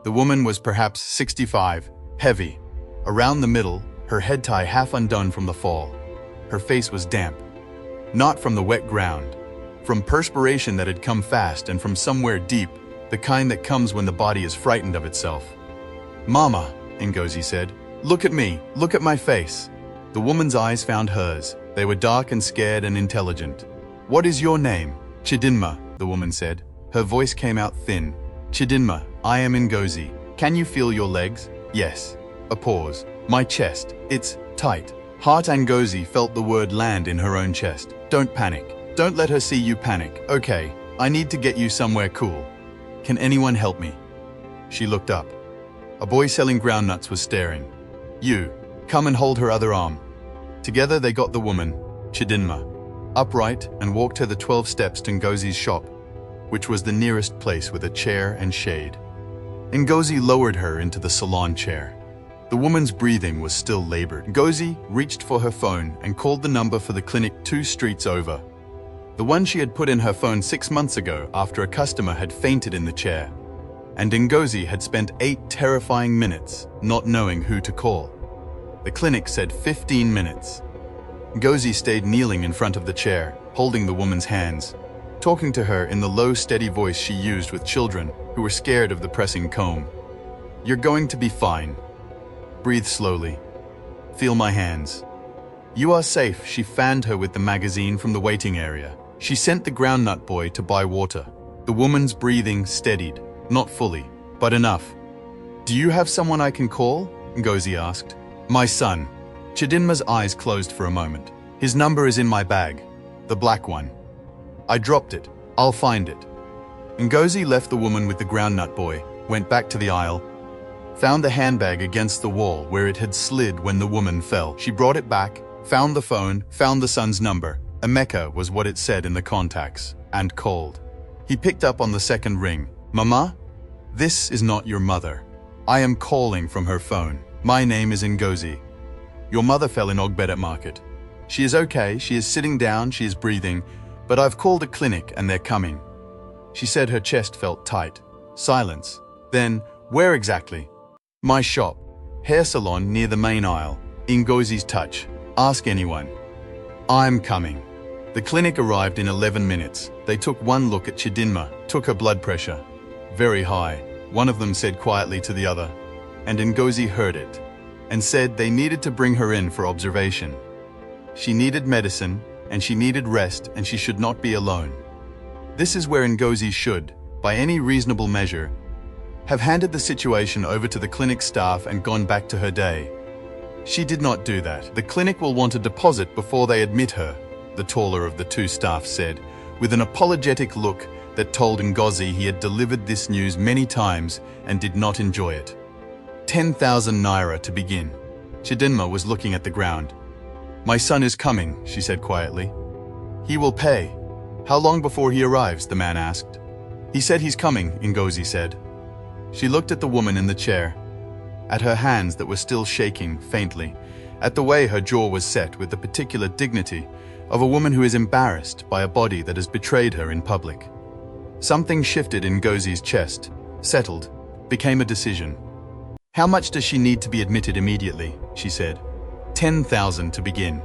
The woman was perhaps 65, heavy. Around the middle, her head tie half undone from the fall. Her face was damp. Not from the wet ground. From perspiration that had come fast and from somewhere deep, the kind that comes when the body is frightened of itself. "Mama," Ngozi said, "look at me, look at my face." The woman's eyes found hers. They were dark and scared and intelligent. "What is your name?" "Chidinma," the woman said. Her voice came out thin. "Chidinma, I am Ngozi. Can you feel your legs?" "Yes." A pause. "My chest, it's tight." Heart Ngozi felt the word land in her own chest. "Don't panic. Don't let her see you panic. Okay, I need to get you somewhere cool. Can anyone help me?" She looked up. A boy selling groundnuts was staring. "You, come and hold her other arm." Together they got the woman, Chidinma, upright and walked her the 12 steps to Ngozi's shop, which was the nearest place with a chair and shade. Ngozi lowered her into the salon chair. The woman's breathing was still labored. Ngozi reached for her phone and called the number for the clinic 2 streets over. The one she had put in her phone 6 months ago after a customer had fainted in the chair. And Ngozi had spent 8 terrifying minutes not knowing who to call. The clinic said 15 minutes. Ngozi stayed kneeling in front of the chair, holding the woman's hands, talking to her in the low, steady voice she used with children who were scared of the pressing comb. "You're going to be fine. Breathe slowly. Feel my hands. You are safe." She fanned her with the magazine from the waiting area. She sent the groundnut boy to buy water. The woman's breathing steadied, not fully, but enough. "Do you have someone I can call?" Ngozi asked. "My son." Chidinma's eyes closed for a moment. "His number is in my bag, the black one. I dropped it. I'll find it." Ngozi left the woman with the groundnut boy, went back to the aisle, found the handbag against the wall where it had slid when the woman fell. She brought it back, found the phone, found the son's number. Emeka was what it said in the contacts, and called. He picked up on the second ring. "Mama? This is not your mother. I am calling from her phone. My name is Ngozi. Your mother fell in Ogbede Market. She is okay, she is sitting down, she is breathing, but I've called a clinic and they're coming." She said her chest felt tight. Silence. Then, "Where exactly?" "My shop. Hair salon near the main aisle. Ngozi's touch. Ask anyone." "I'm coming." The clinic arrived in 11 minutes. They took one look at Chidinma, took her blood pressure. Very high, one of them said quietly to the other, and Ngozi heard it, and said they needed to bring her in for observation. She needed medicine, and she needed rest, and she should not be alone. This is where Ngozi should, by any reasonable measure, have handed the situation over to the clinic staff and gone back to her day. She did not do that. "The clinic will want a deposit before they admit her," the taller of the 2 staff said, with an apologetic look that told Ngozi he had delivered this news many times and did not enjoy it. 10,000 Naira to begin. Chidinma was looking at the ground. "My son is coming," she said quietly. "He will pay." "How long before he arrives?" the man asked. "He said he's coming," Ngozi said. She looked at the woman in the chair, at her hands that were still shaking faintly, at the way her jaw was set with the particular dignity of a woman who is embarrassed by a body that has betrayed her in public. Something shifted in Ngozi's chest, settled, became a decision. "How much does she need to be admitted immediately?" she said. 10,000 to begin."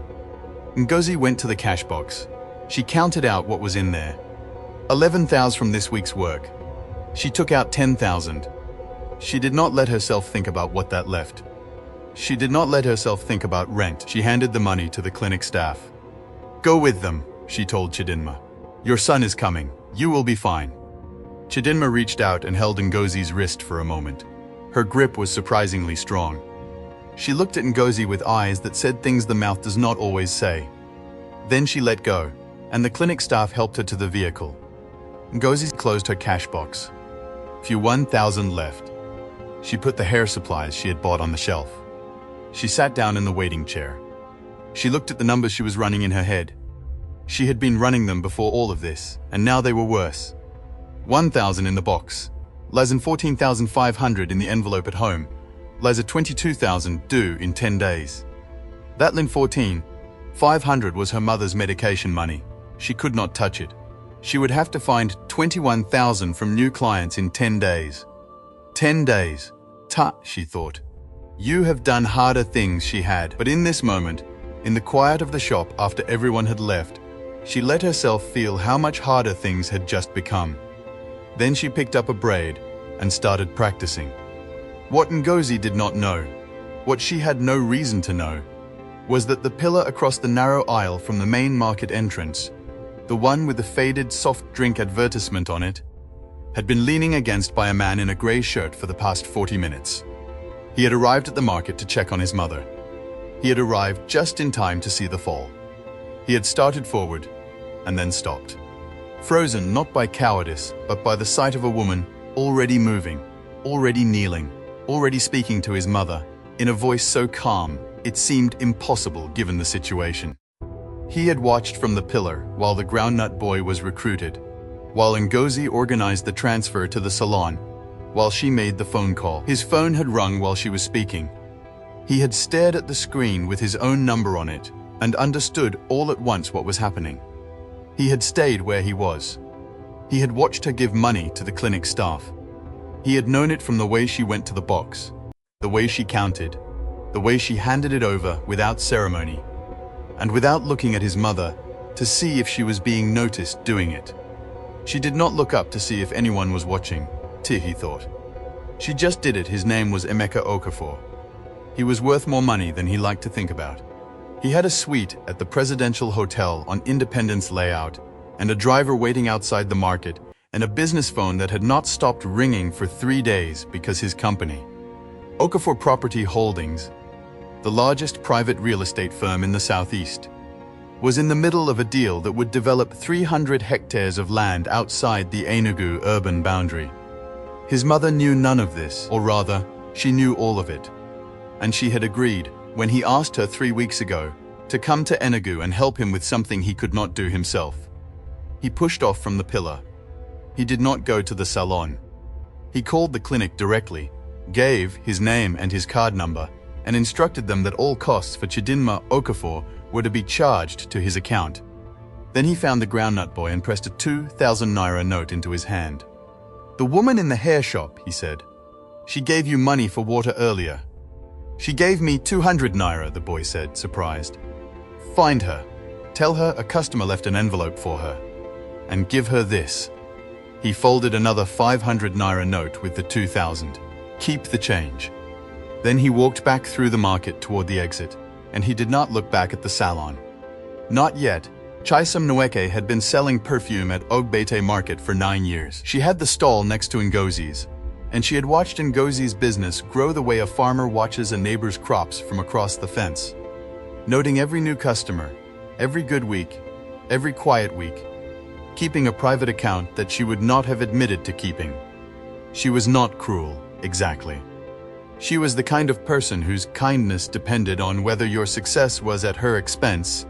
Ngozi went to the cash box. She counted out what was in there. 11,000 from this week's work. She took out 10,000. She did not let herself think about what that left. She did not let herself think about rent. She handed the money to the clinic staff. "Go with them," she told Chidinma. "Your son is coming. You will be fine." Chidinma reached out and held Ngozi's wrist for a moment. Her grip was surprisingly strong. She looked at Ngozi with eyes that said things the mouth does not always say. Then she let go, and the clinic staff helped her to the vehicle. Ngozi closed her cash box. Few 1,000 left. She put the hair supplies she had bought on the shelf. She sat down in the waiting chair. She looked at the numbers she was running in her head. She had been running them before all of this, and now they were worse. 1,000 in the box. Lazen 14,500 in the envelope at home. Lazen 22,000 due in 10 days. That lin 14. 500 was her mother's medication money. She could not touch it. She would have to find 21,000 from new clients in 10 days. 10 days. She thought. You have done harder things, she had. But in this moment, in the quiet of the shop after everyone had left, she let herself feel how much harder things had just become. Then she picked up a braid and started practicing. What Ngozi did not know, what she had no reason to know, was that the pillar across the narrow aisle from the main market entrance, the one with the faded soft drink advertisement on it, had been leaning against by a man in a grey shirt for the past 40 minutes. He had arrived at the market to check on his mother. He had arrived just in time to see the fall. He had started forward and then stopped. Frozen not by cowardice, but by the sight of a woman already moving, already kneeling, already speaking to his mother, in a voice so calm, it seemed impossible given the situation. He had watched from the pillar while the groundnut boy was recruited, while Ngozi organized the transfer to the salon, while she made the phone call. His phone had rung while she was speaking. He had stared at the screen with his own number on it and understood all at once what was happening. He had stayed where he was. He had watched her give money to the clinic staff. He had known it from the way she went to the box, the way she counted, the way she handed it over without ceremony, and without looking at his mother to see if she was being noticed doing it. She did not look up to see if anyone was watching, he thought. She just did it. His name was Emeka Okafor. He was worth more money than he liked to think about. He had a suite at the Presidential Hotel on Independence Layout, and a driver waiting outside the market, and a business phone that had not stopped ringing for 3 days because his company, Okafor Property Holdings, the largest private real estate firm in the Southeast, was in the middle of a deal that would develop 300 hectares of land outside the Enugu urban boundary. His mother knew none of this, or rather, she knew all of it. And she had agreed, when he asked her 3 weeks ago, to come to Enugu and help him with something he could not do himself. He pushed off from the pillar. He did not go to the salon. He called the clinic directly, gave his name and his card number, and instructed them that all costs for Chidinma Okafor were to be charged to his account. Then he found the groundnut boy and pressed a 2,000 Naira note into his hand. "The woman in the hair shop," he said. "She gave you money for water earlier." "She gave me 200 Naira, the boy said, surprised. "Find her. Tell her a customer left an envelope for her. And give her this." He folded another 500 Naira note with the 2,000. "Keep the change." Then he walked back through the market toward the exit, and he did not look back at the salon. Not yet. Chisom Nweke had been selling perfume at Ogbete Market for 9 years. She had the stall next to Ngozi's, and she had watched Ngozi's business grow the way a farmer watches a neighbor's crops from across the fence, noting every new customer, every good week, every quiet week, keeping a private account that she would not have admitted to keeping. She was not cruel, exactly. She was the kind of person whose kindness depended on whether your success was at her expense.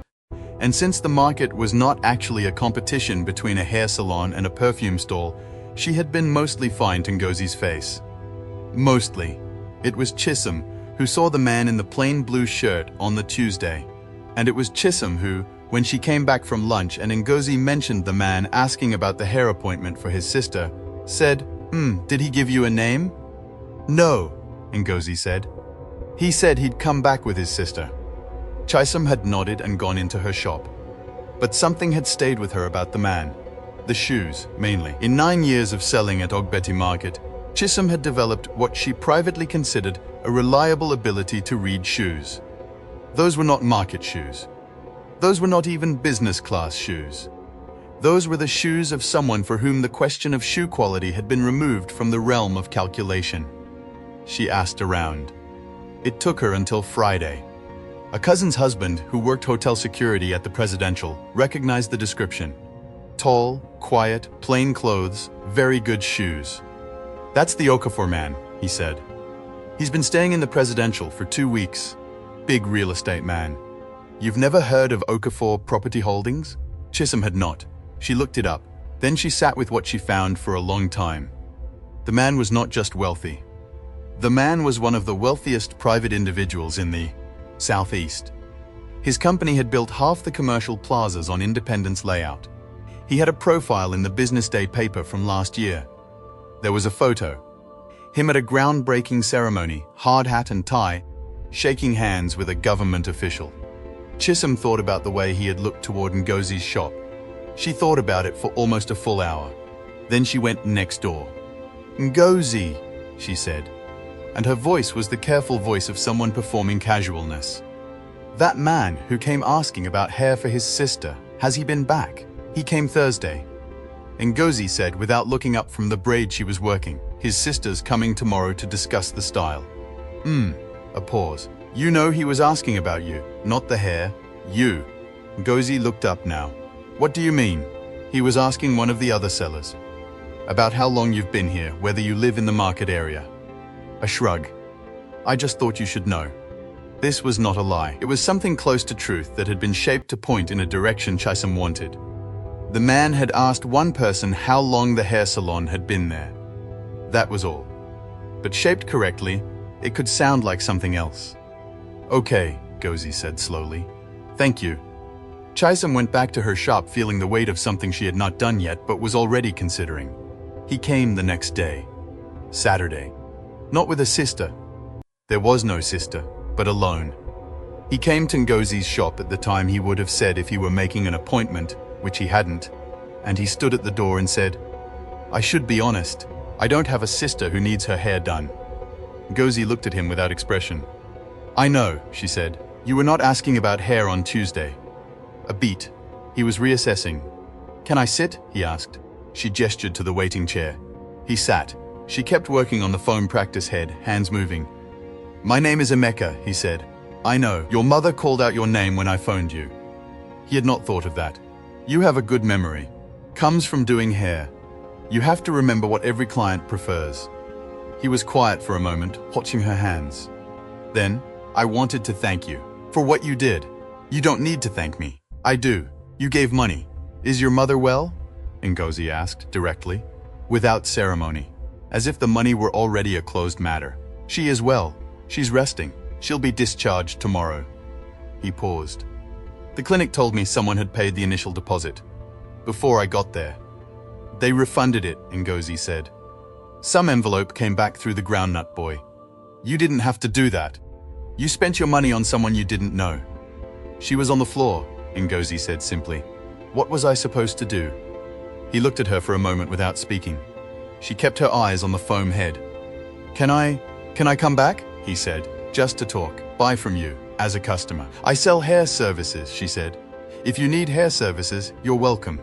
And since the market was not actually a competition between a hair salon and a perfume stall, she had been mostly fine to Ngozi's face. Mostly. It was Chisom who saw the man in the plain blue shirt on the Tuesday. And it was Chisom who, when she came back from lunch and Ngozi mentioned the man asking about the hair appointment for his sister, said, "Did he give you a name?" "No," Ngozi said. "He said he'd come back with his sister." Chisom had nodded and gone into her shop. But something had stayed with her about the man. The shoes, mainly. In 9 years of selling at Ogbeti Market, Chisom had developed what she privately considered a reliable ability to read shoes. Those were not market shoes. Those were not even business class shoes. Those were the shoes of someone for whom the question of shoe quality had been removed from the realm of calculation. She asked around. It took her until Friday. A cousin's husband, who worked hotel security at the Presidential, recognized the description. Tall, quiet, plain clothes, very good shoes. "That's the Okafor man," he said. "He's been staying in the Presidential for 2 weeks. Big real estate man." "You've never heard of Okafor Property Holdings?" Chisom had not. She looked it up. Then she sat with what she found for a long time. The man was not just wealthy. The man was one of the wealthiest private individuals in the Southeast. His company had built half the commercial plazas on Independence layout. He had a profile in the Business Day paper from last year. There was a photo. Him at a groundbreaking ceremony, hard hat and tie, shaking hands with a government official. Chisholm thought about the way he had looked toward Ngozi's shop. She thought about it for almost a full hour. Then she went next door. "Ngozi," she said, and her voice was the careful voice of someone performing casualness. "That man who came asking about hair for his sister, has he been back? He came Thursday." Ngozi said without looking up from the braid she was working, "His sister's coming tomorrow to discuss the style." A pause. "You know he was asking about you, not the hair. You." Ngozi looked up now. "What do you mean?" "He was asking one of the other sellers about how long you've been here, whether you live in the market area." A shrug. "I just thought you should know." This was not a lie. It was something close to truth that had been shaped to point in a direction Chisholm wanted. The man had asked one person how long the hair salon had been there. That was all. But shaped correctly, it could sound like something else. "Okay," Ngozi said slowly. "Thank you." Chisholm went back to her shop feeling the weight of something she had not done yet but was already considering. He came the next day. Saturday. Not with a sister. There was no sister, but alone. He came to Ngozi's shop at the time he would have said if he were making an appointment, which he hadn't, and he stood at the door and said, "I should be honest, I don't have a sister who needs her hair done." Ngozi looked at him without expression. "I know," she said. "You were not asking about hair on Tuesday." A beat. He was reassessing. "Can I sit?" he asked. She gestured to the waiting chair. He sat. She kept working on the foam practice head, hands moving. "My name is Emeka," he said. "I know. Your mother called out your name when I phoned you." He had not thought of that. "You have a good memory. Comes from doing hair. You have to remember what every client prefers." He was quiet for a moment, watching her hands. Then, "I wanted to thank you for what you did." "You don't need to thank me." "I do. You gave money." "Is your mother well?" Ngozi asked, directly, without ceremony, as if the money were already a closed matter. "She is well. She's resting. She'll be discharged tomorrow." He paused. "The clinic told me someone had paid the initial deposit before I got there." "They refunded it," Ngozi said. "Some envelope came back through the groundnut boy." "You didn't have to do that. You spent your money on someone you didn't know." "She was on the floor," Ngozi said simply. "What was I supposed to do?" He looked at her for a moment without speaking. She kept her eyes on the foam head. Can I come back?" he said, "just to talk. Buy from you, as a customer." "I sell hair services," she said. "If you need hair services, you're welcome."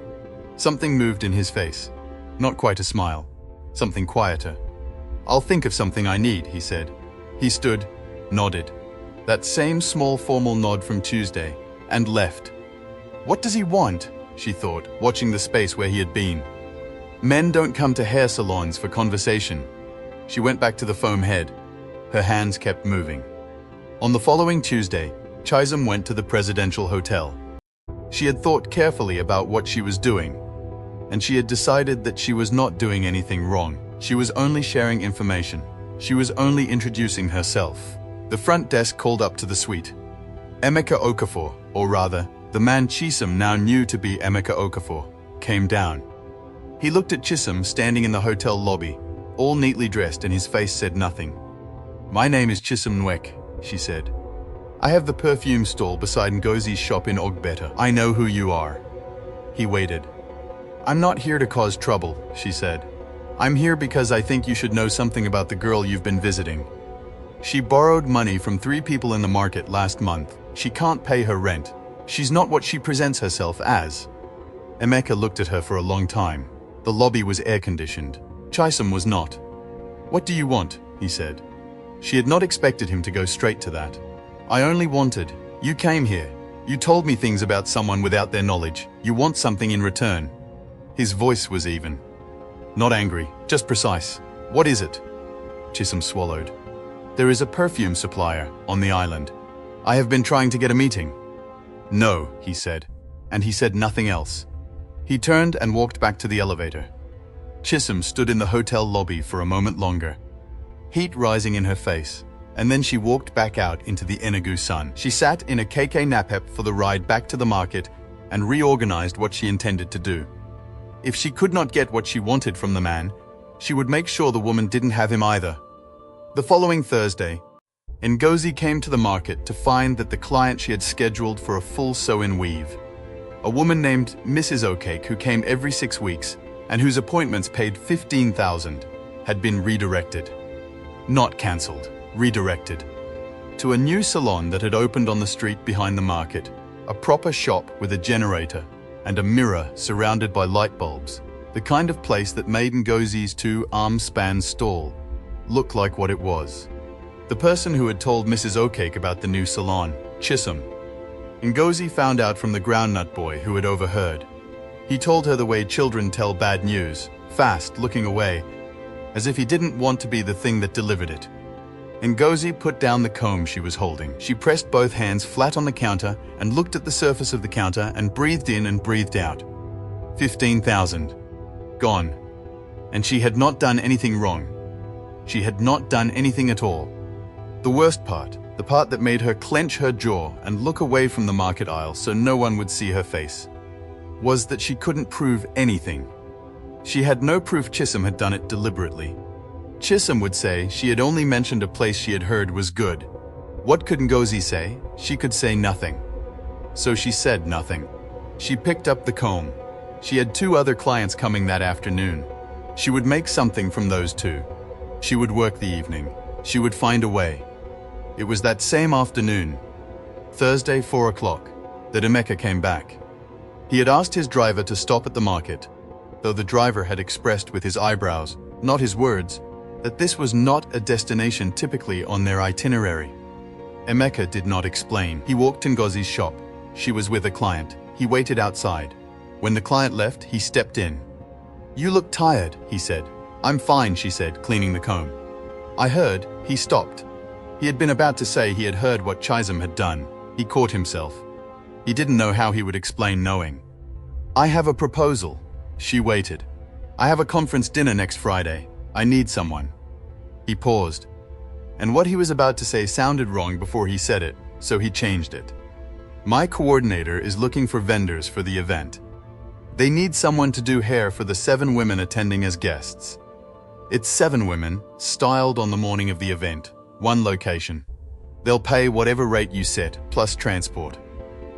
Something moved in his face. Not quite a smile. Something quieter. "I'll think of something I need," he said. He stood, nodded. That same small formal nod from Tuesday, and left. What does he want? She thought, watching the space where he had been. Men don't come to hair salons for conversation. She went back to the foam head. Her hands kept moving. On the following Tuesday, Chisholm went to the Presidential Hotel. She had thought carefully about what she was doing, and she had decided that she was not doing anything wrong. She was only sharing information. She was only introducing herself. The front desk called up to the suite. Emeka Okafor, or rather, the man Chisholm now knew to be Emeka Okafor, came down. He looked at Chisholm standing in the hotel lobby, all neatly dressed, and his face said nothing. "My name is Chisholm Nwek," she said. "I have the perfume stall beside Ngozi's shop in Ogbeta. I know who you are." He waited. "I'm not here to cause trouble," she said. "I'm here because I think you should know something about the girl you've been visiting. She borrowed money from 3 people in the market last month. She can't pay her rent. She's not what she presents herself as." Emeka looked at her for a long time. The lobby was air-conditioned. Chisholm was not. "What do you want?" he said. She had not expected him to go straight to that. "I only wanted. You came here. You told me things about someone without their knowledge. You want something in return." His voice was even. Not angry, just precise. "What is it?" Chisholm swallowed. "There is a perfume supplier on the island. I have been trying to get a meeting." "No," he said, and he said nothing else. He turned and walked back to the elevator. Chisholm stood in the hotel lobby for a moment longer, heat rising in her face. and then she walked back out into the Enugu sun. She sat in a keke napep for the ride back to the market and reorganized what she intended to do. If she could not get what she wanted from the man, she would make sure the woman didn't have him either. The following Thursday, Ngozi came to the market to find that the client she had scheduled for a full sew-in weave, a woman named Mrs. Okeke who came every 6 weeks and whose appointments paid $15,000, had been redirected. Not cancelled, redirected. To a new salon that had opened on the street behind the market, a proper shop with a generator and a mirror surrounded by light bulbs, the kind of place that made Ngozi's 2-arm-span stall look like what it was. The person who had told Mrs. Okeke about the new salon, Chisom. Ngozi found out from the groundnut boy who had overheard. He told her the way children tell bad news, fast, looking away, as if he didn't want to be the thing that delivered it. Ngozi put down the comb she was holding. She pressed both hands flat on the counter and looked at the surface of the counter and breathed in and breathed out. 15,000. Gone. And she had not done anything wrong. She had not done anything at all. The worst part, the part that made her clench her jaw and look away from the market aisle so no one would see her face, was that she couldn't prove anything. She had no proof Chisom had done it deliberately. Chisom would say she had only mentioned a place she had heard was good. What could Ngozi say? She could say nothing. So she said nothing. She picked up the comb. She had 2 other clients coming that afternoon. She would make something from those 2. She would work the evening. She would find a way. It was that same afternoon, Thursday 4 o'clock, that Emeka came back. He had asked his driver to stop at the market, though the driver had expressed with his eyebrows, not his words, that this was not a destination typically on their itinerary. Emeka did not explain. He walked to Ngozi's shop. She was with a client. He waited outside. When the client left, he stepped in. "You look tired," he said. "I'm fine," she said, cleaning the comb. "I heard," he stopped. He had been about to say he had heard what Chisom had done. He caught himself. He didn't know how he would explain knowing. "I have a proposal." She waited. "I have a conference dinner next Friday. I need someone." He paused, and what he was about to say sounded wrong before he said it, so he changed it. "My coordinator is looking for vendors for the event. They need someone to do hair for the 7 women attending as guests. It's 7 women, styled on the morning of the event, 1 location. They'll pay whatever rate you set, plus transport."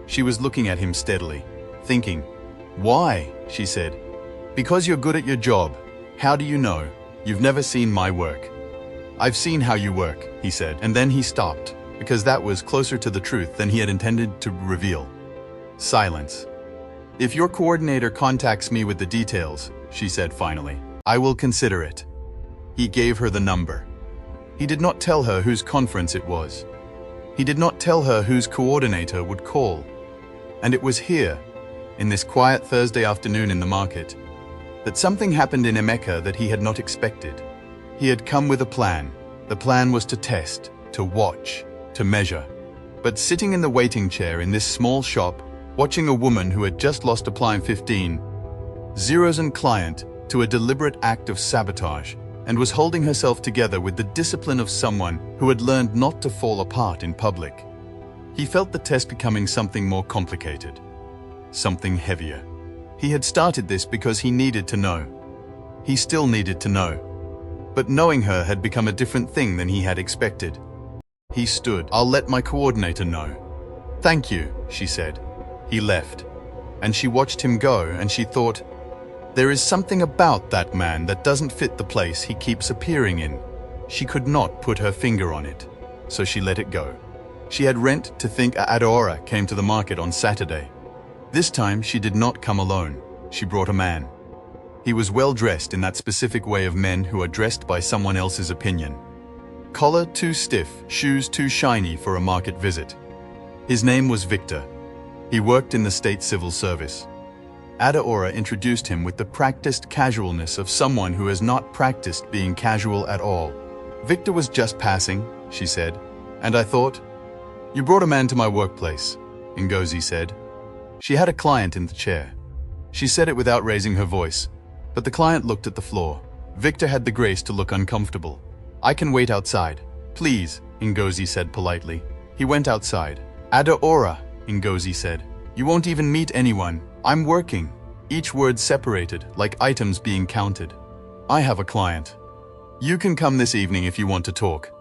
She was looking at him steadily, thinking. "Why?" she said. "Because you're good at your job. How do you know? You've never seen my work." "I've seen how you work," he said, and then he stopped, because that was closer to the truth than he had intended to reveal. Silence. "If your coordinator contacts me with the details," she said finally, "I will consider it." He gave her the number. He did not tell her whose conference it was. He did not tell her whose coordinator would call. And it was here, in this quiet Thursday afternoon in the market, that something happened in Emeka that he had not expected. He had come with a plan. The plan was to test, to watch, to measure. But sitting in the waiting chair in this small shop, watching a woman who had just lost a client 15 zeros and client to a deliberate act of sabotage, and was holding herself together with the discipline of someone who had learned not to fall apart in public. He felt the test becoming something more complicated, something heavier. He had started this because he needed to know. He still needed to know. But knowing her had become a different thing than he had expected. He stood. "I'll let my coordinator know." "Thank you," she said. He left, and she watched him go, and she thought, there is something about that man that doesn't fit the place he keeps appearing in. She could not put her finger on it, so she let it go. She had rent to think Adaora came to the market on Saturday. This time she did not come alone. She brought a man. He was well dressed in that specific way of men who are dressed by someone else's opinion. Collar too stiff, shoes too shiny for a market visit. His name was Victor. He worked in the state civil service. Adaora introduced him with the practiced casualness of someone who has not practiced being casual at all. "Victor was just passing," she said, "and I thought, you brought a man to my workplace," Ngozi said. She had a client in the chair. She said it without raising her voice, but the client looked at the floor. Victor had the grace to look uncomfortable. "I can wait outside. Please," Ngozi said politely. He went outside. Ada ora, Ngozi said. You won't even meet anyone. I'm working. Each word separated, like items being counted. I have a client. You can come this evening if you want to talk.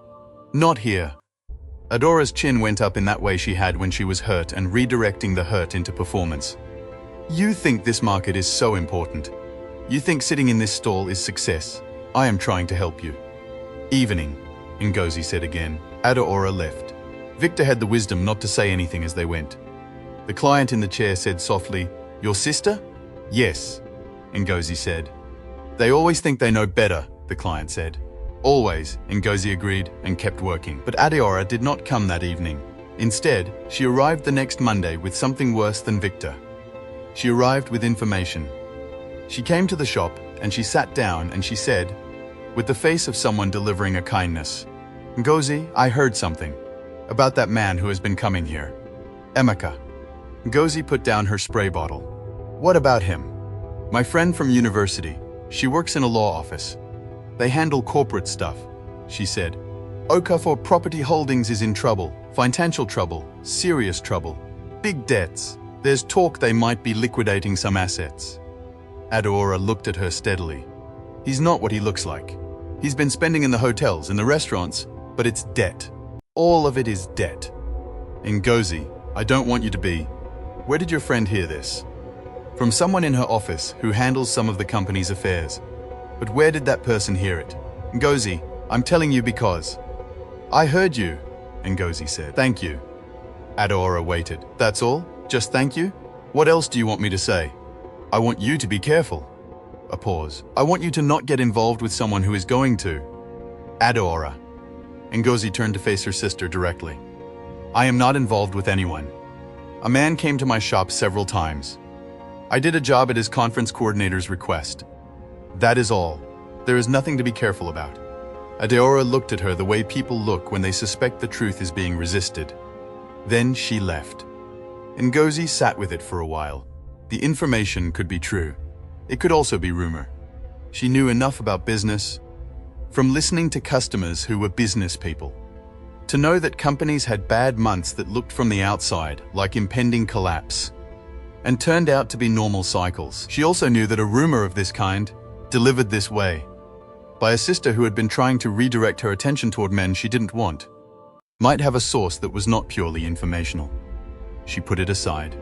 Not here. Adora's chin went up in that way she had when she was hurt and redirecting the hurt into performance. You think this market is so important. You think sitting in this stall is success. I am trying to help you. Evening, Ngozi said again. Adora left. Victor had the wisdom not to say anything as they went. The client in the chair said softly, Your sister? Yes, Ngozi said. They always think they know better, the client said. Always, Ngozi agreed and kept working. But Adeora did not come that evening. Instead, she arrived the next Monday with something worse than Victor. She arrived with information. She came to the shop and she sat down and she said, with the face of someone delivering a kindness, Ngozi, I heard something about that man who has been coming here. Emeka. Ngozi put down her spray bottle. What about him? My friend from university. She works in a law office. They handle corporate stuff, she said. Okafor Property Holdings is in trouble. Financial trouble. Serious trouble. Big debts. There's talk they might be liquidating some assets. Adora looked at her steadily. He's not what he looks like. He's been spending in the hotels, in the restaurants, but it's debt. All of it is debt. Ngozi, I don't want you to be. Where did your friend hear this? From someone in her office who handles some of the company's affairs. But where did that person hear it? Ngozi, I'm telling you because. I heard you, Ngozi said. Thank you. Adora waited. That's all? Just thank you? What else do you want me to say? I want you to be careful. A pause. I want you to not get involved with someone who is going to. Adora. Ngozi turned to face her sister directly. I am not involved with anyone. A man came to my shop several times. I did a job at his conference coordinator's request. That is all. There is nothing to be careful about. Adeora looked at her the way people look when they suspect the truth is being resisted. Then she left. Ngozi sat with it for a while. The information could be true. It could also be rumor. She knew enough about business, from listening to customers who were business people, to know that companies had bad months that looked from the outside like impending collapse, and turned out to be normal cycles. She also knew that a rumor of this kind, delivered this way, by a sister who had been trying to redirect her attention toward men she didn't want, might have a source that was not purely informational. She put it aside,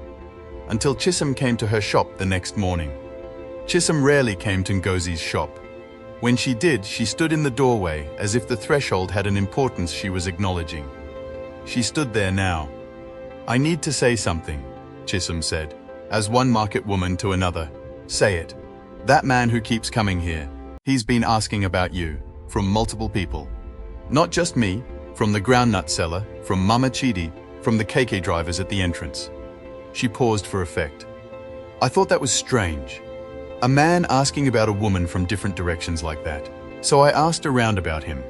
until Chisholm came to her shop the next morning. Chisholm rarely came to Ngozi's shop. When she did, she stood in the doorway as if the threshold had an importance she was acknowledging. She stood there now. I need to say something, Chisholm said, as one market woman to another. Say it. That man who keeps coming here, he's been asking about you, from multiple people. Not just me, from the groundnut seller, from Mama Chidi, from the KK drivers at the entrance. She paused for effect. I thought that was strange. A man asking about a woman from different directions like that. So I asked around about him.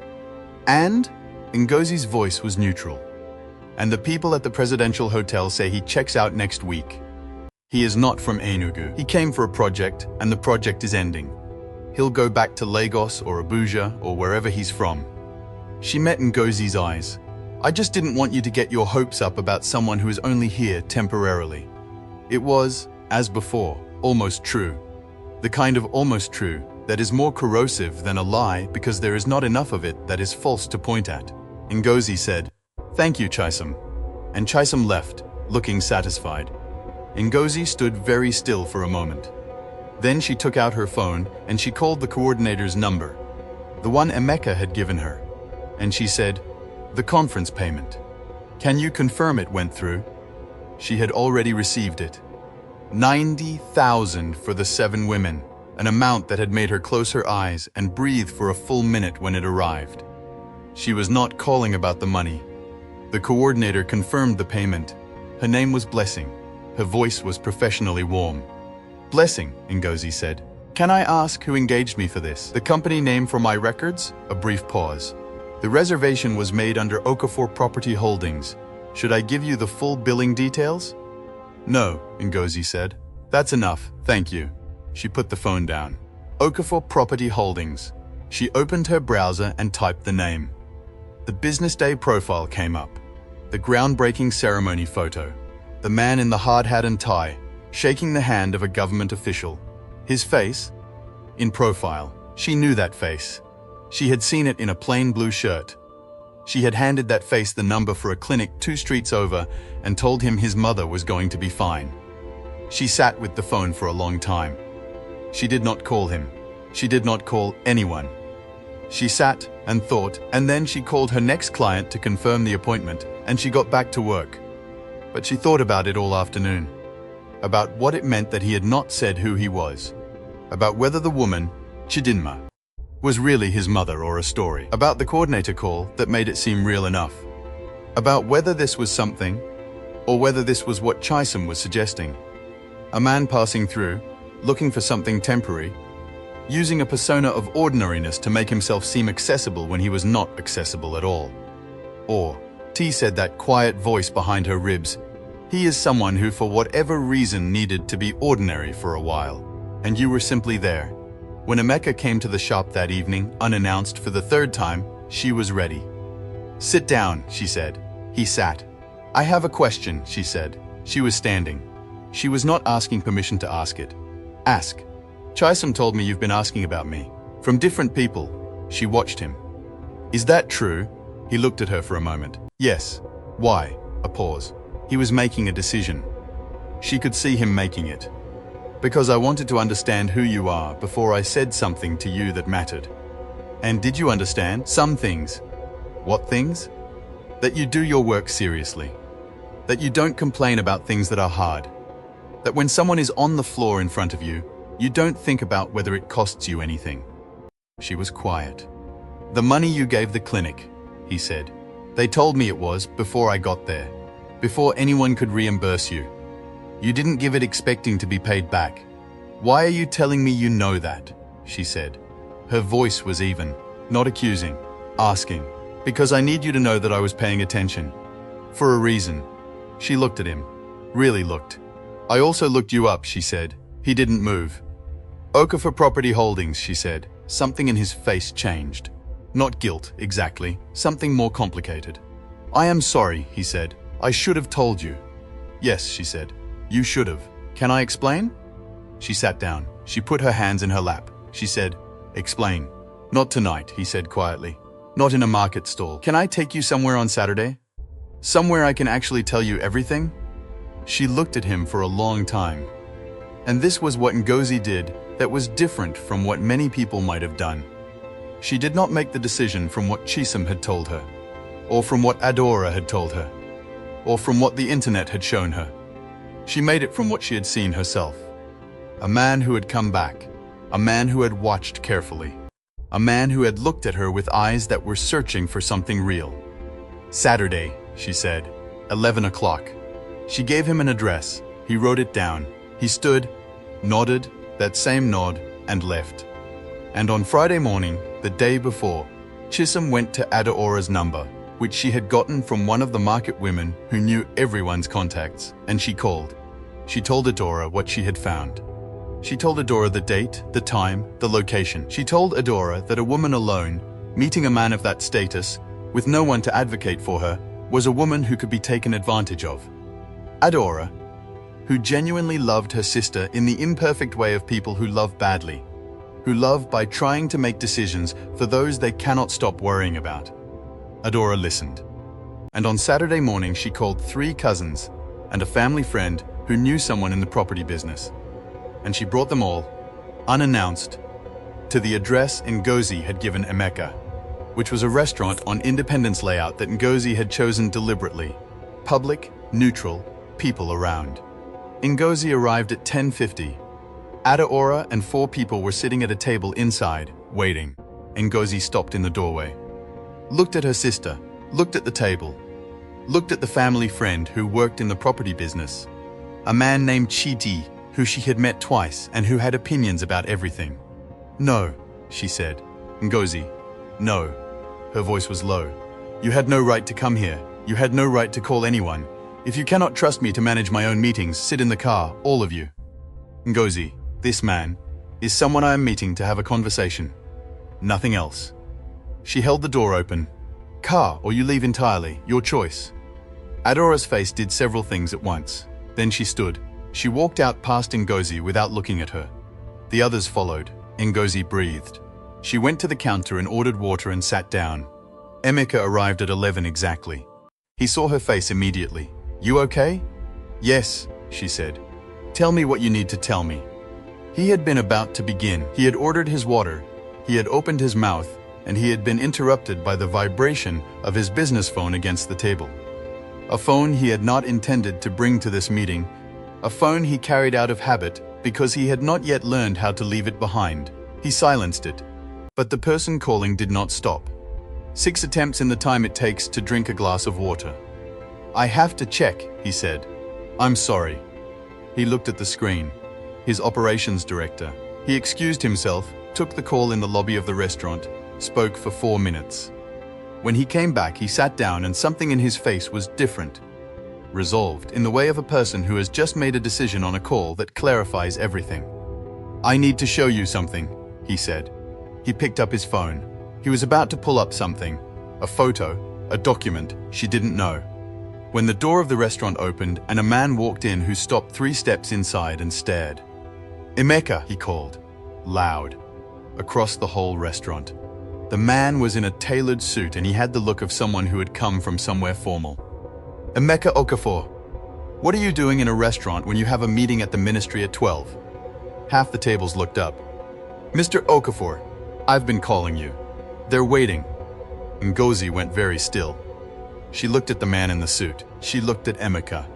And Ngozi's voice was neutral. And the people at the Presidential Hotel say he checks out next week. He is not from Enugu. He came for a project, and the project is ending. He'll go back to Lagos or Abuja or wherever he's from. She met Ngozi's eyes. I just didn't want you to get your hopes up about someone who is only here temporarily. It was, as before, almost true. The kind of almost true that is more corrosive than a lie because there is not enough of it that is false to point at. Ngozi said, Thank you, Chisholm. And Chisholm left, looking satisfied. Ngozi stood very still for a moment. Then she took out her phone and she called the coordinator's number, the one Emeka had given her. And she said, The conference payment. Can you confirm it went through? She had already received it. 90,000 for the 7 women, an amount that had made her close her eyes and breathe for a full minute when it arrived. She was not calling about the money. The coordinator confirmed the payment. Her name was Blessing. Her voice was professionally warm. Blessing, Ngozi said. Can I ask who engaged me for this? The company name for my records? A brief pause. The reservation was made under Okafor Property Holdings. Should I give you the full billing details? No, Ngozi said. That's enough, thank you. She put the phone down. Okafor Property Holdings. She opened her browser and typed the name. The business day profile came up. The groundbreaking ceremony photo. The man in the hard hat and tie, shaking the hand of a government official. His face? In profile. She knew that face. She had seen it in a plain blue shirt. She had handed that face the number for a clinic 2 streets over and told him his mother was going to be fine. She sat with the phone for a long time. She did not call him. She did not call anyone. She sat and thought, and then she called her next client to confirm the appointment, and she got back to work. But she thought about it all afternoon. About what it meant that he had not said who he was. About whether the woman, Chidinma, was really his mother or a story. About the coordinator call that made it seem real enough. About whether this was something, or whether this was what Chisholm was suggesting. A man passing through, looking for something temporary, using a persona of ordinariness to make himself seem accessible when he was not accessible at all. Or, T said that quiet voice behind her ribs, he is someone who for whatever reason needed to be ordinary for a while, and you were simply there. When Emeka came to the shop that evening, unannounced for the 3rd time, she was ready. "Sit down," she said. He sat. "I have a question," she said. She was standing. She was not asking permission to ask it. "Ask." "Chisholm told me you've been asking about me. From different people." She watched him. "Is that true?" He looked at her for a moment. "Yes." "Why?" A pause. He was making a decision. She could see him making it. "Because I wanted to understand who you are before I said something to you that mattered." "And did you understand?" "Some things." "What things?" "That you do your work seriously. That you don't complain about things that are hard. That when someone is on the floor in front of you, you don't think about whether it costs you anything." She was quiet. "The money you gave the clinic," he said. "They told me it was before I got there. Before anyone could reimburse you. You didn't give it expecting to be paid back. Why are you telling me you know that?" she said. Her voice was even, not accusing, asking. "Because I need you to know that I was paying attention. For a reason." She looked at him. Really looked. "I also looked you up," she said. He didn't move. "Okafor Property Holdings," she said. Something in his face changed. Not guilt, exactly. Something more complicated. "I am sorry," he said. "I should have told you." "Yes," she said. "You should have. Can I explain?" She sat down. She put her hands in her lap. She said, "Explain." "Not tonight," he said quietly. "Not in a market stall. Can I take you somewhere on Saturday? Somewhere I can actually tell you everything?" She looked at him for a long time. And this was what Ngozi did that was different from what many people might have done. She did not make the decision from what Chisholm had told her, or from what Adora had told her, or from what the internet had shown her. She made it from what she had seen herself. A man who had come back, a man who had watched carefully, a man who had looked at her with eyes that were searching for something real. "Saturday," she said, 11 o'clock. She gave him an address. He wrote it down. He stood, nodded, that same nod, and left. And on Friday morning, the day before, Chisholm went to Adora's number, which she had gotten from one of the market women who knew everyone's contacts, and she called. She told Adora what she had found. She told Adora the date, the time, the location. She told Adora that a woman alone, meeting a man of that status, with no one to advocate for her, was a woman who could be taken advantage of. Adora, who genuinely loved her sister in the imperfect way of people who love badly, who love by trying to make decisions for those they cannot stop worrying about. Adora listened. And on Saturday morning she called 3 cousins and a family friend who knew someone in the property business. And she brought them all, unannounced, to the address Ngozi had given Emeka, which was a restaurant on Independence layout that Ngozi had chosen deliberately. Public, neutral, people around. Ngozi arrived at 10:50. Adora and 4 people were sitting at a table inside, waiting. Ngozi stopped in the doorway. Looked at her sister, looked at the table, looked at the family friend who worked in the property business. A man named Chidi, who she had met twice and who had opinions about everything. "No," she said. "Ngozi, no." Her voice was low. "You had no right to come here. You had no right to call anyone. If you cannot trust me to manage my own meetings, sit in the car, all of you. Ngozi, this man, is someone I am meeting to have a conversation. Nothing else." She held the door open. Car, or you leave entirely, your choice. Adora's face did several things at once. Then she stood. She walked out past Ngozi without looking at her. The others followed. Ngozi breathed. She went to the counter and ordered water and sat down. Emeka arrived at 11 exactly. He saw her face immediately. You okay? Yes, she said. Tell me what you need to tell me. He had been about to begin. He had ordered his water. He had opened his mouth, and he had been interrupted by the vibration of his business phone against the table. A phone he had not intended to bring to this meeting, a phone he carried out of habit because he had not yet learned how to leave it behind. He silenced it, but the person calling did not stop. 6 attempts in the time it takes to drink a glass of water. I have to check, he said. I'm sorry. He looked at the screen. His operations director. He excused himself, took the call in the lobby of the restaurant, spoke for 4 minutes. When he came back, he sat down and something in his face was different. Resolved, in the way of a person who has just made a decision on a call that clarifies everything. I need to show you something, he said. He picked up his phone. He was about to pull up something. A photo, a document, she didn't know. When the door of the restaurant opened and a man walked in who stopped 3 steps inside and stared. Emeka, he called, loud, across the whole restaurant. The man was in a tailored suit and he had the look of someone who had come from somewhere formal. Emeka Okafor, what are you doing in a restaurant when you have a meeting at the ministry at 12? Half the tables looked up. Mr. Okafor, I've been calling you. They're waiting. Ngozi went very still. She looked at the man in the suit. She looked at Emeka.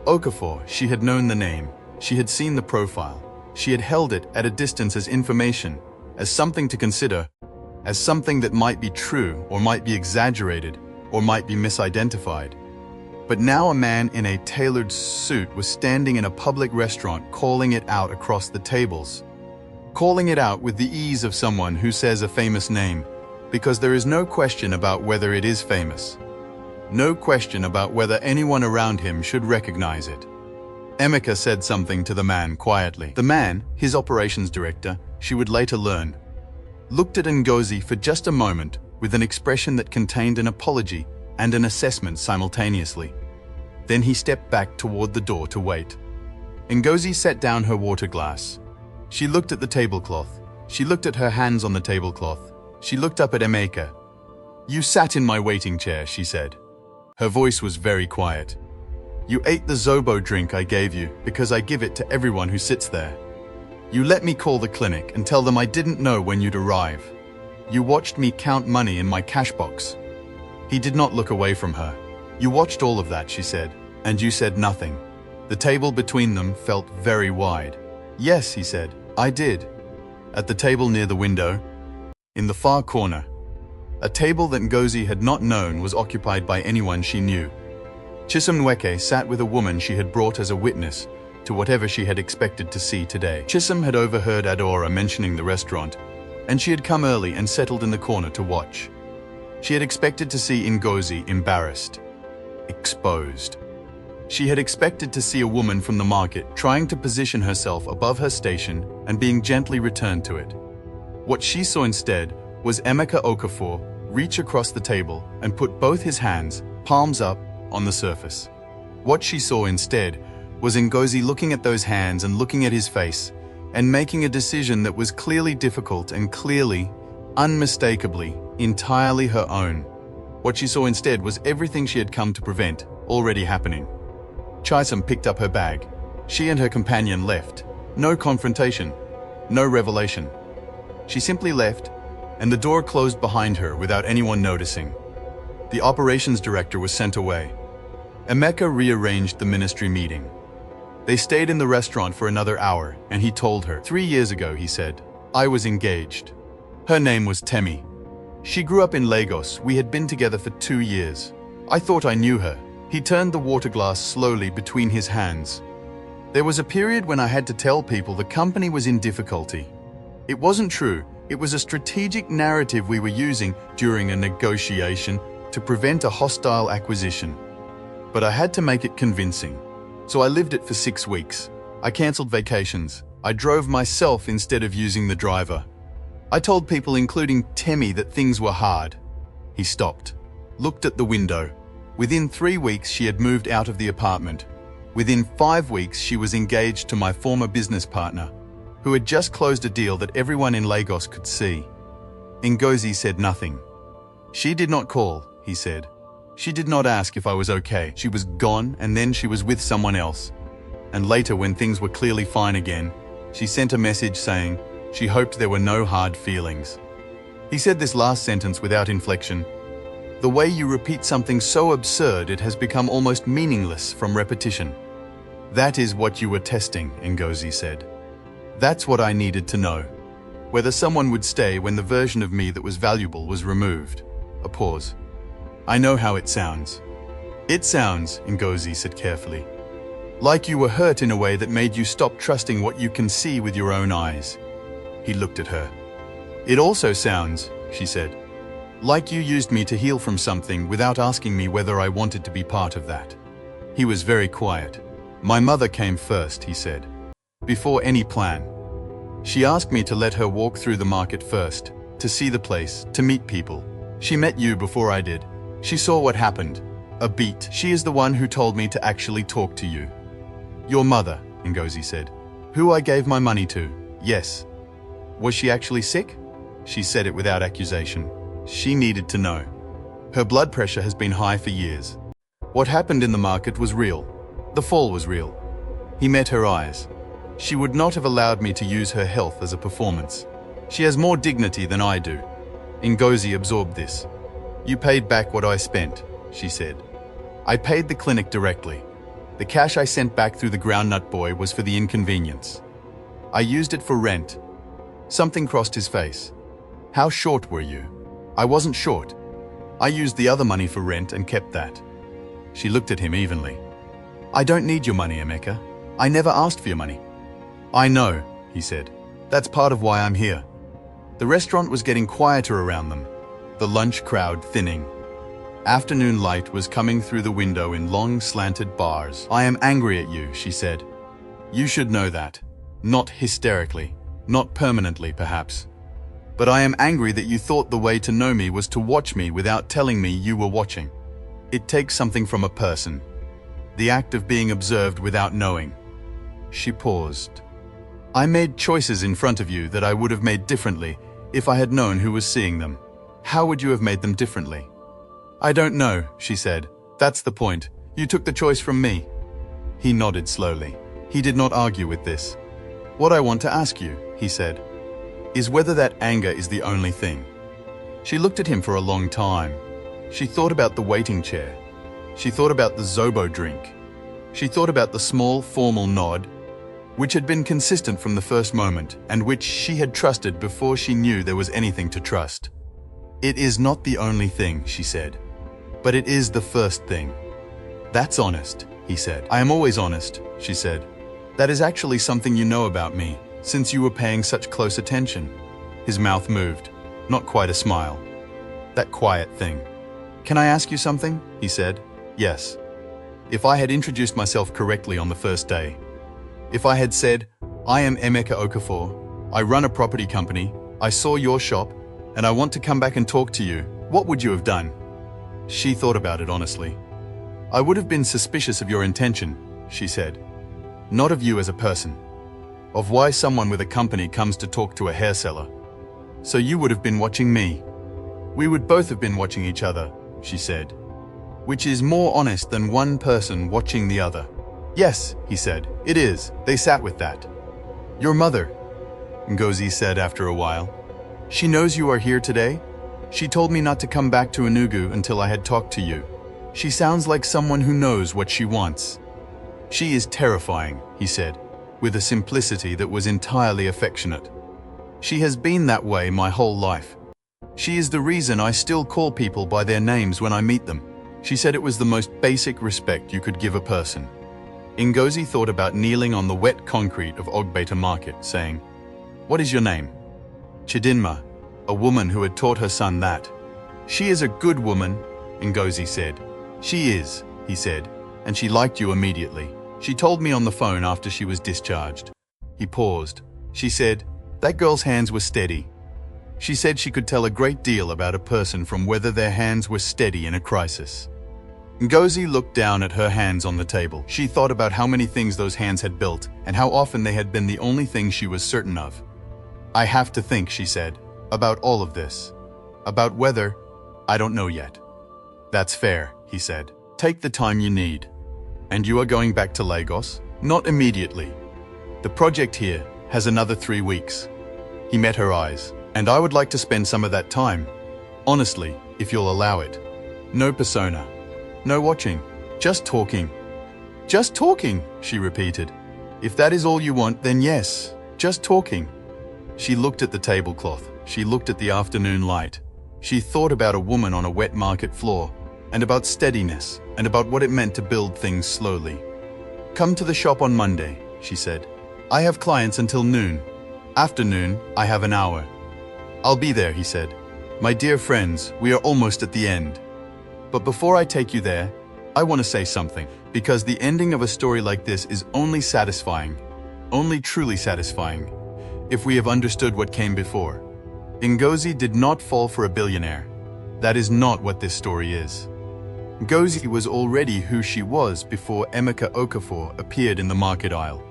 Okafor, she had known the name. She had seen the profile. She had held it at a distance as information, as something to consider, as something that might be true or might be exaggerated or might be misidentified. But now a man in a tailored suit was standing in a public restaurant calling it out across the tables. Calling it out with the ease of someone who says a famous name, because there is no question about whether it is famous. No question about whether anyone around him should recognize it. Emeka said something to the man quietly. The man, his operations director, she would later learn, looked at Ngozi for just a moment with an expression that contained an apology and an assessment simultaneously. Then he stepped back toward the door to wait. Ngozi set down her water glass. She looked at the tablecloth. She looked at her hands on the tablecloth. She looked up at Emeka. You sat in my waiting chair, she said. Her voice was very quiet. You ate the Zobo drink I gave you because I give it to everyone who sits there. You let me call the clinic and tell them I didn't know when you'd arrive. You watched me count money in my cash box. He did not look away from her. You watched all of that, she said, and you said nothing. The table between them felt very wide. Yes, he said, I did. At the table near the window, in the far corner, a table that Ngozi had not known was occupied by anyone she knew. Chisom Nweke sat with a woman she had brought as a witness to whatever she had expected to see today. Chisom had overheard Adora mentioning the restaurant, and she had come early and settled in the corner to watch. She had expected to see Ngozi embarrassed, exposed. She had expected to see a woman from the market trying to position herself above her station and being gently returned to it. What she saw instead was Emeka Okafor reach across the table and put both his hands, palms up, on the surface. What she saw instead was Ngozi looking at those hands and looking at his face and making a decision that was clearly difficult and clearly, unmistakably, entirely her own. What she saw instead was everything she had come to prevent already happening. Chisom picked up her bag. She and her companion left. No confrontation, no revelation. She simply left, and the door closed behind her without anyone noticing. The operations director was sent away. Emeka rearranged the ministry meeting. They stayed in the restaurant for another hour, and he told her, 3 years ago, he said, I was engaged. Her name was Temi. She grew up in Lagos. We had been together for 2 years. I thought I knew her. He turned the water glass slowly between his hands. There was a period when I had to tell people the company was in difficulty. It wasn't true. It was a strategic narrative we were using during a negotiation to prevent a hostile acquisition. But I had to make it convincing. So I lived it for 6 weeks. I cancelled vacations. I drove myself instead of using the driver. I told people, including Temi, that things were hard. He stopped. looked at the window. Within 3 weeks, she had moved out of the apartment. Within 5 weeks, she was engaged to my former business partner, who had just closed a deal that everyone in Lagos could see. Ngozi said nothing. She did not call, he said. She did not ask if I was okay. She was gone, and then she was with someone else. And later, when things were clearly fine again, she sent a message saying she hoped there were no hard feelings. He said this last sentence without inflection. The way you repeat something so absurd it has become almost meaningless from repetition. That is what you were testing, Ngozi said. That's what I needed to know. Whether someone would stay when the version of me that was valuable was removed. A pause. I know how it sounds. It sounds, Ngozi said carefully, like you were hurt in a way that made you stop trusting what you can see with your own eyes. He looked at her. It also sounds, she said, like you used me to heal from something without asking me whether I wanted to be part of that. He was very quiet. My mother came first, he said, before any plan. She asked me to let her walk through the market first, to see the place, to meet people. She met you before I did. She saw what happened. A beat. She is the one who told me to actually talk to you. Your mother, Ngozi said. Who I gave my money to. Yes. Was she actually sick? She said it without accusation. She needed to know. Her blood pressure has been high for years. What happened in the market was real. The fall was real. He met her eyes. She would not have allowed me to use her health as a performance. She has more dignity than I do. Ngozi absorbed this. You paid back what I spent, she said. I paid the clinic directly. The cash I sent back through the groundnut boy was for the inconvenience. I used it for rent. Something crossed his face. How short were you? I wasn't short. I used the other money for rent and kept that. She looked at him evenly. I don't need your money, Emeka. I never asked for your money. I know, he said. That's part of why I'm here. The restaurant was getting quieter around them, the lunch crowd thinning. Afternoon light was coming through the window in long slanted bars. I am angry at you, she said. You should know that. Not hysterically, not permanently perhaps. But I am angry that you thought the way to know me was to watch me without telling me you were watching. It takes something from a person. The act of being observed without knowing. She paused. I made choices in front of you that I would have made differently if I had known who was seeing them. How would you have made them differently? I don't know, she said. That's the point. You took the choice from me. He nodded slowly. He did not argue with this. What I want to ask you, he said, is whether that anger is the only thing. She looked at him for a long time. She thought about the waiting chair. She thought about the Zobo drink. She thought about the small, formal nod, which had been consistent from the first moment and which she had trusted before she knew there was anything to trust. It is not the only thing, she said, but it is the first thing. That's honest, he said. I am always honest, she said. That is actually something you know about me, since you were paying such close attention. His mouth moved, not quite a smile. That quiet thing. Can I ask you something? He said. Yes. If I had introduced myself correctly on the first day, if I had said, I am Emeka Okafor, I run a property company, I saw your shop, and I want to come back and talk to you, what would you have done? She thought about it honestly. I would have been suspicious of your intention, she said. Not of you as a person. Of why someone with a company comes to talk to a hair seller. So you would have been watching me. We would both have been watching each other, she said. Which is more honest than one person watching the other. Yes, he said, it is. They sat with that. Your mother, Ngozi said after a while. She knows you are here today? She told me not to come back to Enugu until I had talked to you. She sounds like someone who knows what she wants. She is terrifying, he said, with a simplicity that was entirely affectionate. She has been that way my whole life. She is the reason I still call people by their names when I meet them. She said it was the most basic respect you could give a person. Ngozi thought about kneeling on the wet concrete of Ogbeta Market, saying, What is your name? Chidinma, a woman who had taught her son that. She is a good woman, Ngozi said. She is, he said, and she liked you immediately. She told me on the phone after she was discharged. He paused. She said, that girl's hands were steady. She said she could tell a great deal about a person from whether their hands were steady in a crisis. Ngozi looked down at her hands on the table. She thought about how many things those hands had built and how often they had been the only thing she was certain of. I have to think, she said, about all of this. About whether, I don't know yet. That's fair, he said. Take the time you need. And you are going back to Lagos? Not immediately. The project here has another 3 weeks. He met her eyes. And I would like to spend some of that time. Honestly, if you'll allow it. No persona. No watching. Just talking. Just talking, she repeated. If that is all you want, then yes. Just talking. She looked at the tablecloth. She looked at the afternoon light. She thought about a woman on a wet market floor, and about steadiness, and about what it meant to build things slowly. Come to the shop on Monday, she said. I have clients until noon. After noon, I have an hour. I'll be there, he said. My dear friends, we are almost at the end. But before I take you there, I want to say something, because the ending of a story like this is only satisfying, only truly satisfying, if we have understood what came before. Ngozi did not fall for a billionaire. That is not what this story is. Ngozi was already who she was before Emeka Okafor appeared in the market aisle.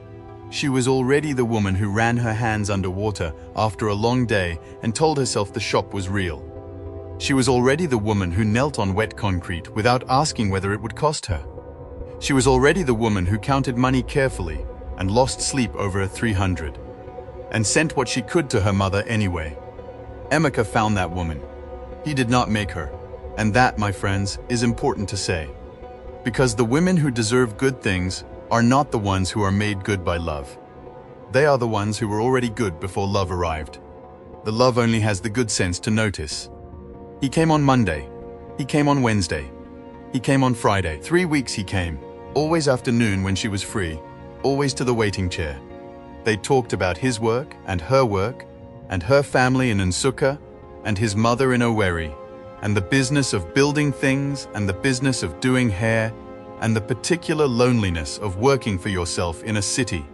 She was already the woman who ran her hands underwater after a long day and told herself the shop was real. She was already the woman who knelt on wet concrete without asking whether it would cost her. She was already the woman who counted money carefully and lost sleep over a 300, and sent what she could to her mother anyway. Emeka found that woman. He did not make her, and that, my friends, is important to say. Because the women who deserve good things are not the ones who are made good by love. They are the ones who were already good before love arrived. The love only has the good sense to notice. He came on Monday. He came on Wednesday. He came on Friday. 3 weeks he came, always after noon when she was free, always to the waiting chair. They talked about his work, and her family in Nsukka, and his mother in Owerri, and the business of building things, and the business of doing hair, and the particular loneliness of working for yourself in a city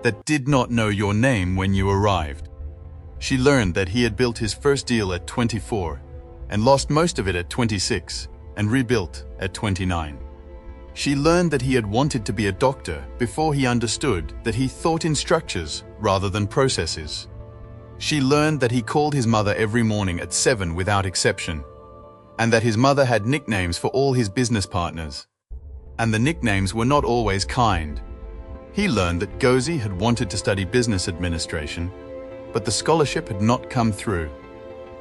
that did not know your name when you arrived. She learned that he had built his first deal at 24, and lost most of it at 26, and rebuilt at 29. She learned that he had wanted to be a doctor before he understood that he thought in structures rather than processes. She learned that he called his mother every morning at 7 without exception, and that his mother had nicknames for all his business partners. And the nicknames were not always kind. He learned that Ngozi had wanted to study business administration, but the scholarship had not come through,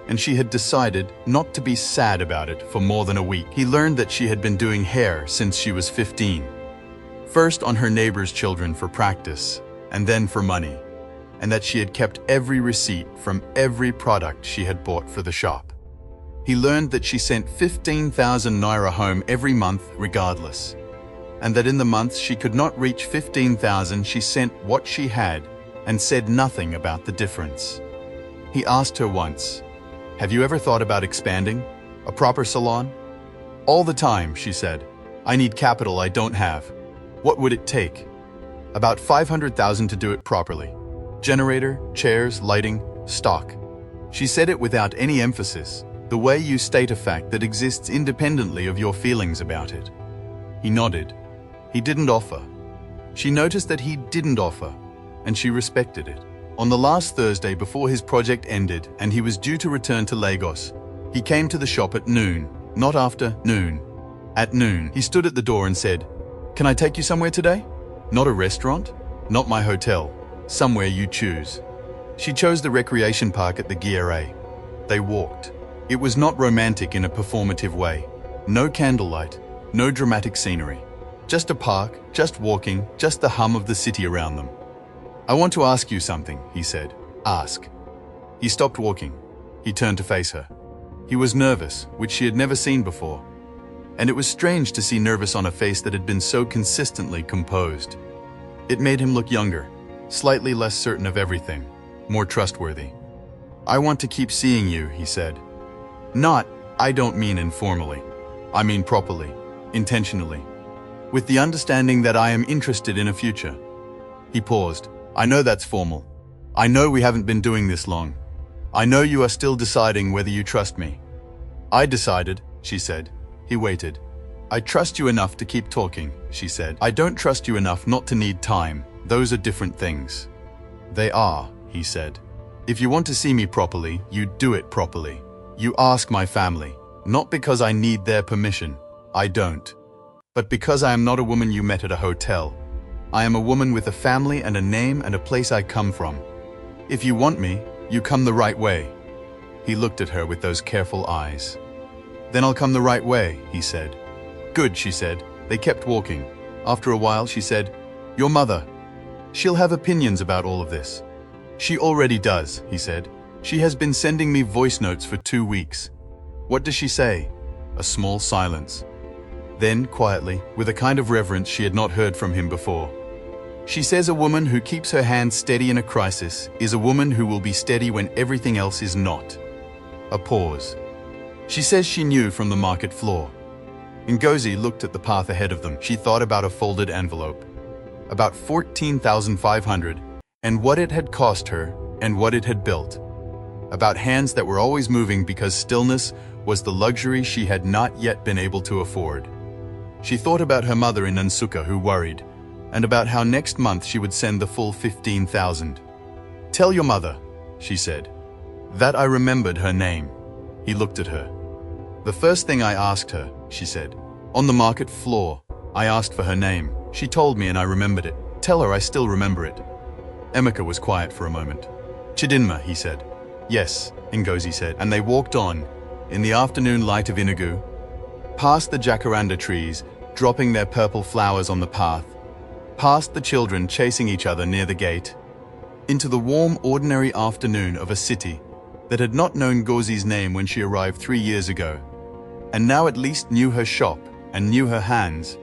and she had decided not to be sad about it for more than a week. He learned that she had been doing hair since she was 15, first on her neighbor's children for practice, and then for money, and that she had kept every receipt from every product she had bought for the shop. He learned that she sent 15,000 Naira home every month regardless, and that in the months she could not reach 15,000, she sent what she had and said nothing about the difference. He asked her once, "Have you ever thought about expanding? A proper salon?" "All the time," she said. "I need capital I don't have." "What would it take?" "About 500,000 to do it properly. Generator, chairs, lighting, stock." She said it without any emphasis, the way you state a fact that exists independently of your feelings about it. He nodded. He didn't offer. She noticed that he didn't offer, and she respected it. On the last Thursday before his project ended and he was due to return to Lagos, he came to the shop at noon, not after noon. At noon, he stood at the door and said, "Can I take you somewhere today? Not a restaurant, not my hotel, somewhere you choose." She chose the recreation park at the GRA. They walked. It was not romantic in a performative way. No candlelight, no dramatic scenery. Just a park, just walking, just the hum of the city around them. "I want to ask you something," he said. "Ask." He stopped walking. He turned to face her. He was nervous, which she had never seen before. And it was strange to see nervous on a face that had been so consistently composed. It made him look younger, slightly less certain of everything, more trustworthy. "I want to keep seeing you," he said. I don't mean informally. I mean properly, intentionally, with the understanding that I am interested in a future." He paused. "I know that's formal. I know we haven't been doing this long. I know you are still deciding whether you trust me. I decided, she said. He waited. I trust you enough to keep talking, she said. I don't trust you enough not to need time. Those are different things. They are, he said. If you want to see me properly, you do it properly. You ask my family, not because I need their permission. I don't. But because I am not a woman you met at a hotel. I am a woman with a family and a name and a place I come from. If you want me, you come the right way. He looked at her with those careful eyes. Then I'll come the right way, he said. Good, she said. They kept walking. After a while, she said, Your mother. She'll have opinions about all of this. She already does, he said. She has been sending me voice notes for 2 weeks. What does she say? A small silence. Then, quietly, with a kind of reverence she had not heard from him before, she says a woman who keeps her hand steady in a crisis is a woman who will be steady when everything else is not. A pause. She says she knew from the market floor. Ngozi looked at the path ahead of them. She thought about a folded envelope. About 14,500, and what it had cost her, and what it had built. About hands that were always moving because stillness was the luxury she had not yet been able to afford. She thought about her mother in Nansuka who worried, and about how next month she would send the full 15,000. Tell your mother, she said, that I remembered her name. He looked at her. The first thing I asked her, she said, on the market floor, I asked for her name. She told me and I remembered it. Tell her I still remember it. Emeka was quiet for a moment. Chidinma, he said. Yes, Ngozi said, and they walked on, in the afternoon light of Inugu, past the jacaranda trees, dropping their purple flowers on the path, past the children chasing each other near the gate, into the warm, ordinary afternoon of a city that had not known Ngozi's name when she arrived 3 years ago, and now at least knew her shop, and knew her hands,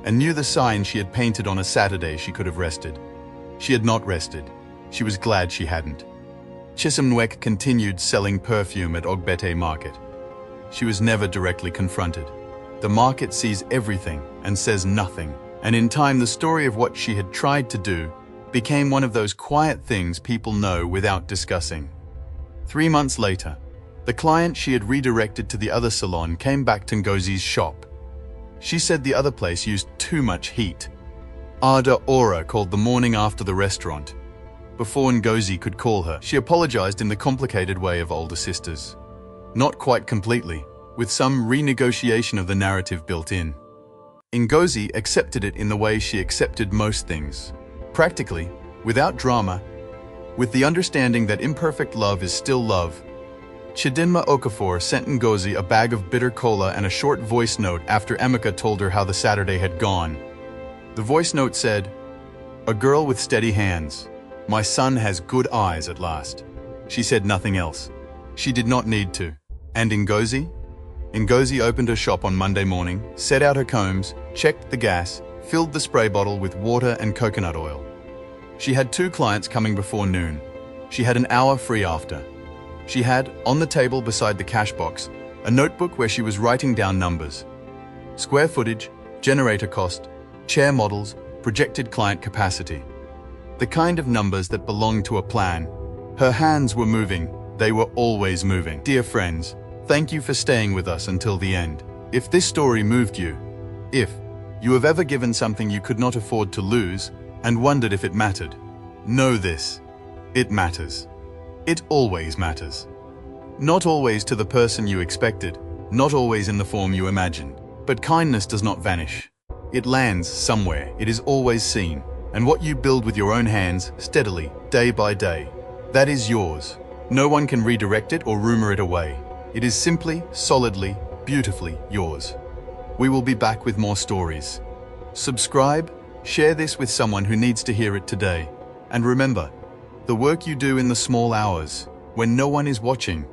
and knew the sign she had painted on a Saturday she could have rested. She had not rested. She was glad she hadn't. Chisimnwek continued selling perfume at Ogbete Market. She was never directly confronted. The market sees everything and says nothing, and in time the story of what she had tried to do became one of those quiet things people know without discussing. 3 months later, the client she had redirected to the other salon came back to Ngozi's shop. She said the other place used too much heat. Ada Aura called the morning after the restaurant. Before Ngozi could call her, she apologized in the complicated way of older sisters. Not quite completely, with some renegotiation of the narrative built in. Ngozi accepted it in the way she accepted most things. Practically, without drama, with the understanding that imperfect love is still love. Chidinma Okafor sent Ngozi a bag of bitter cola and a short voice note after Emeka told her how the Saturday had gone. The voice note said, "A girl with steady hands. My son has good eyes at last." She said nothing else. She did not need to. And Ngozi? Ngozi opened her shop on Monday morning, set out her combs, checked the gas, filled the spray bottle with water and coconut oil. She had 2 clients coming before noon. She had an hour free after. She had, on the table beside the cash box, a notebook where she was writing down numbers. Square footage, generator cost, chair models, projected client capacity. The kind of numbers that belonged to a plan. Her hands were moving. They were always moving. Dear friends, thank you for staying with us until the end. If this story moved you, if you have ever given something you could not afford to lose and wondered if it mattered, know this. It matters. It always matters. Not always to the person you expected, not always in the form you imagined. But kindness does not vanish. It lands somewhere. It is always seen. And what you build with your own hands, steadily, day by day, that is yours. No one can redirect it or rumor it away. It is simply, solidly, beautifully yours. We will be back with more stories. Subscribe, share this with someone who needs to hear it today. And remember, the work you do in the small hours, when no one is watching,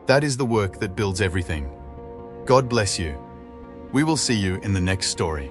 that is the work that builds everything. God bless you. We will see you in the next story.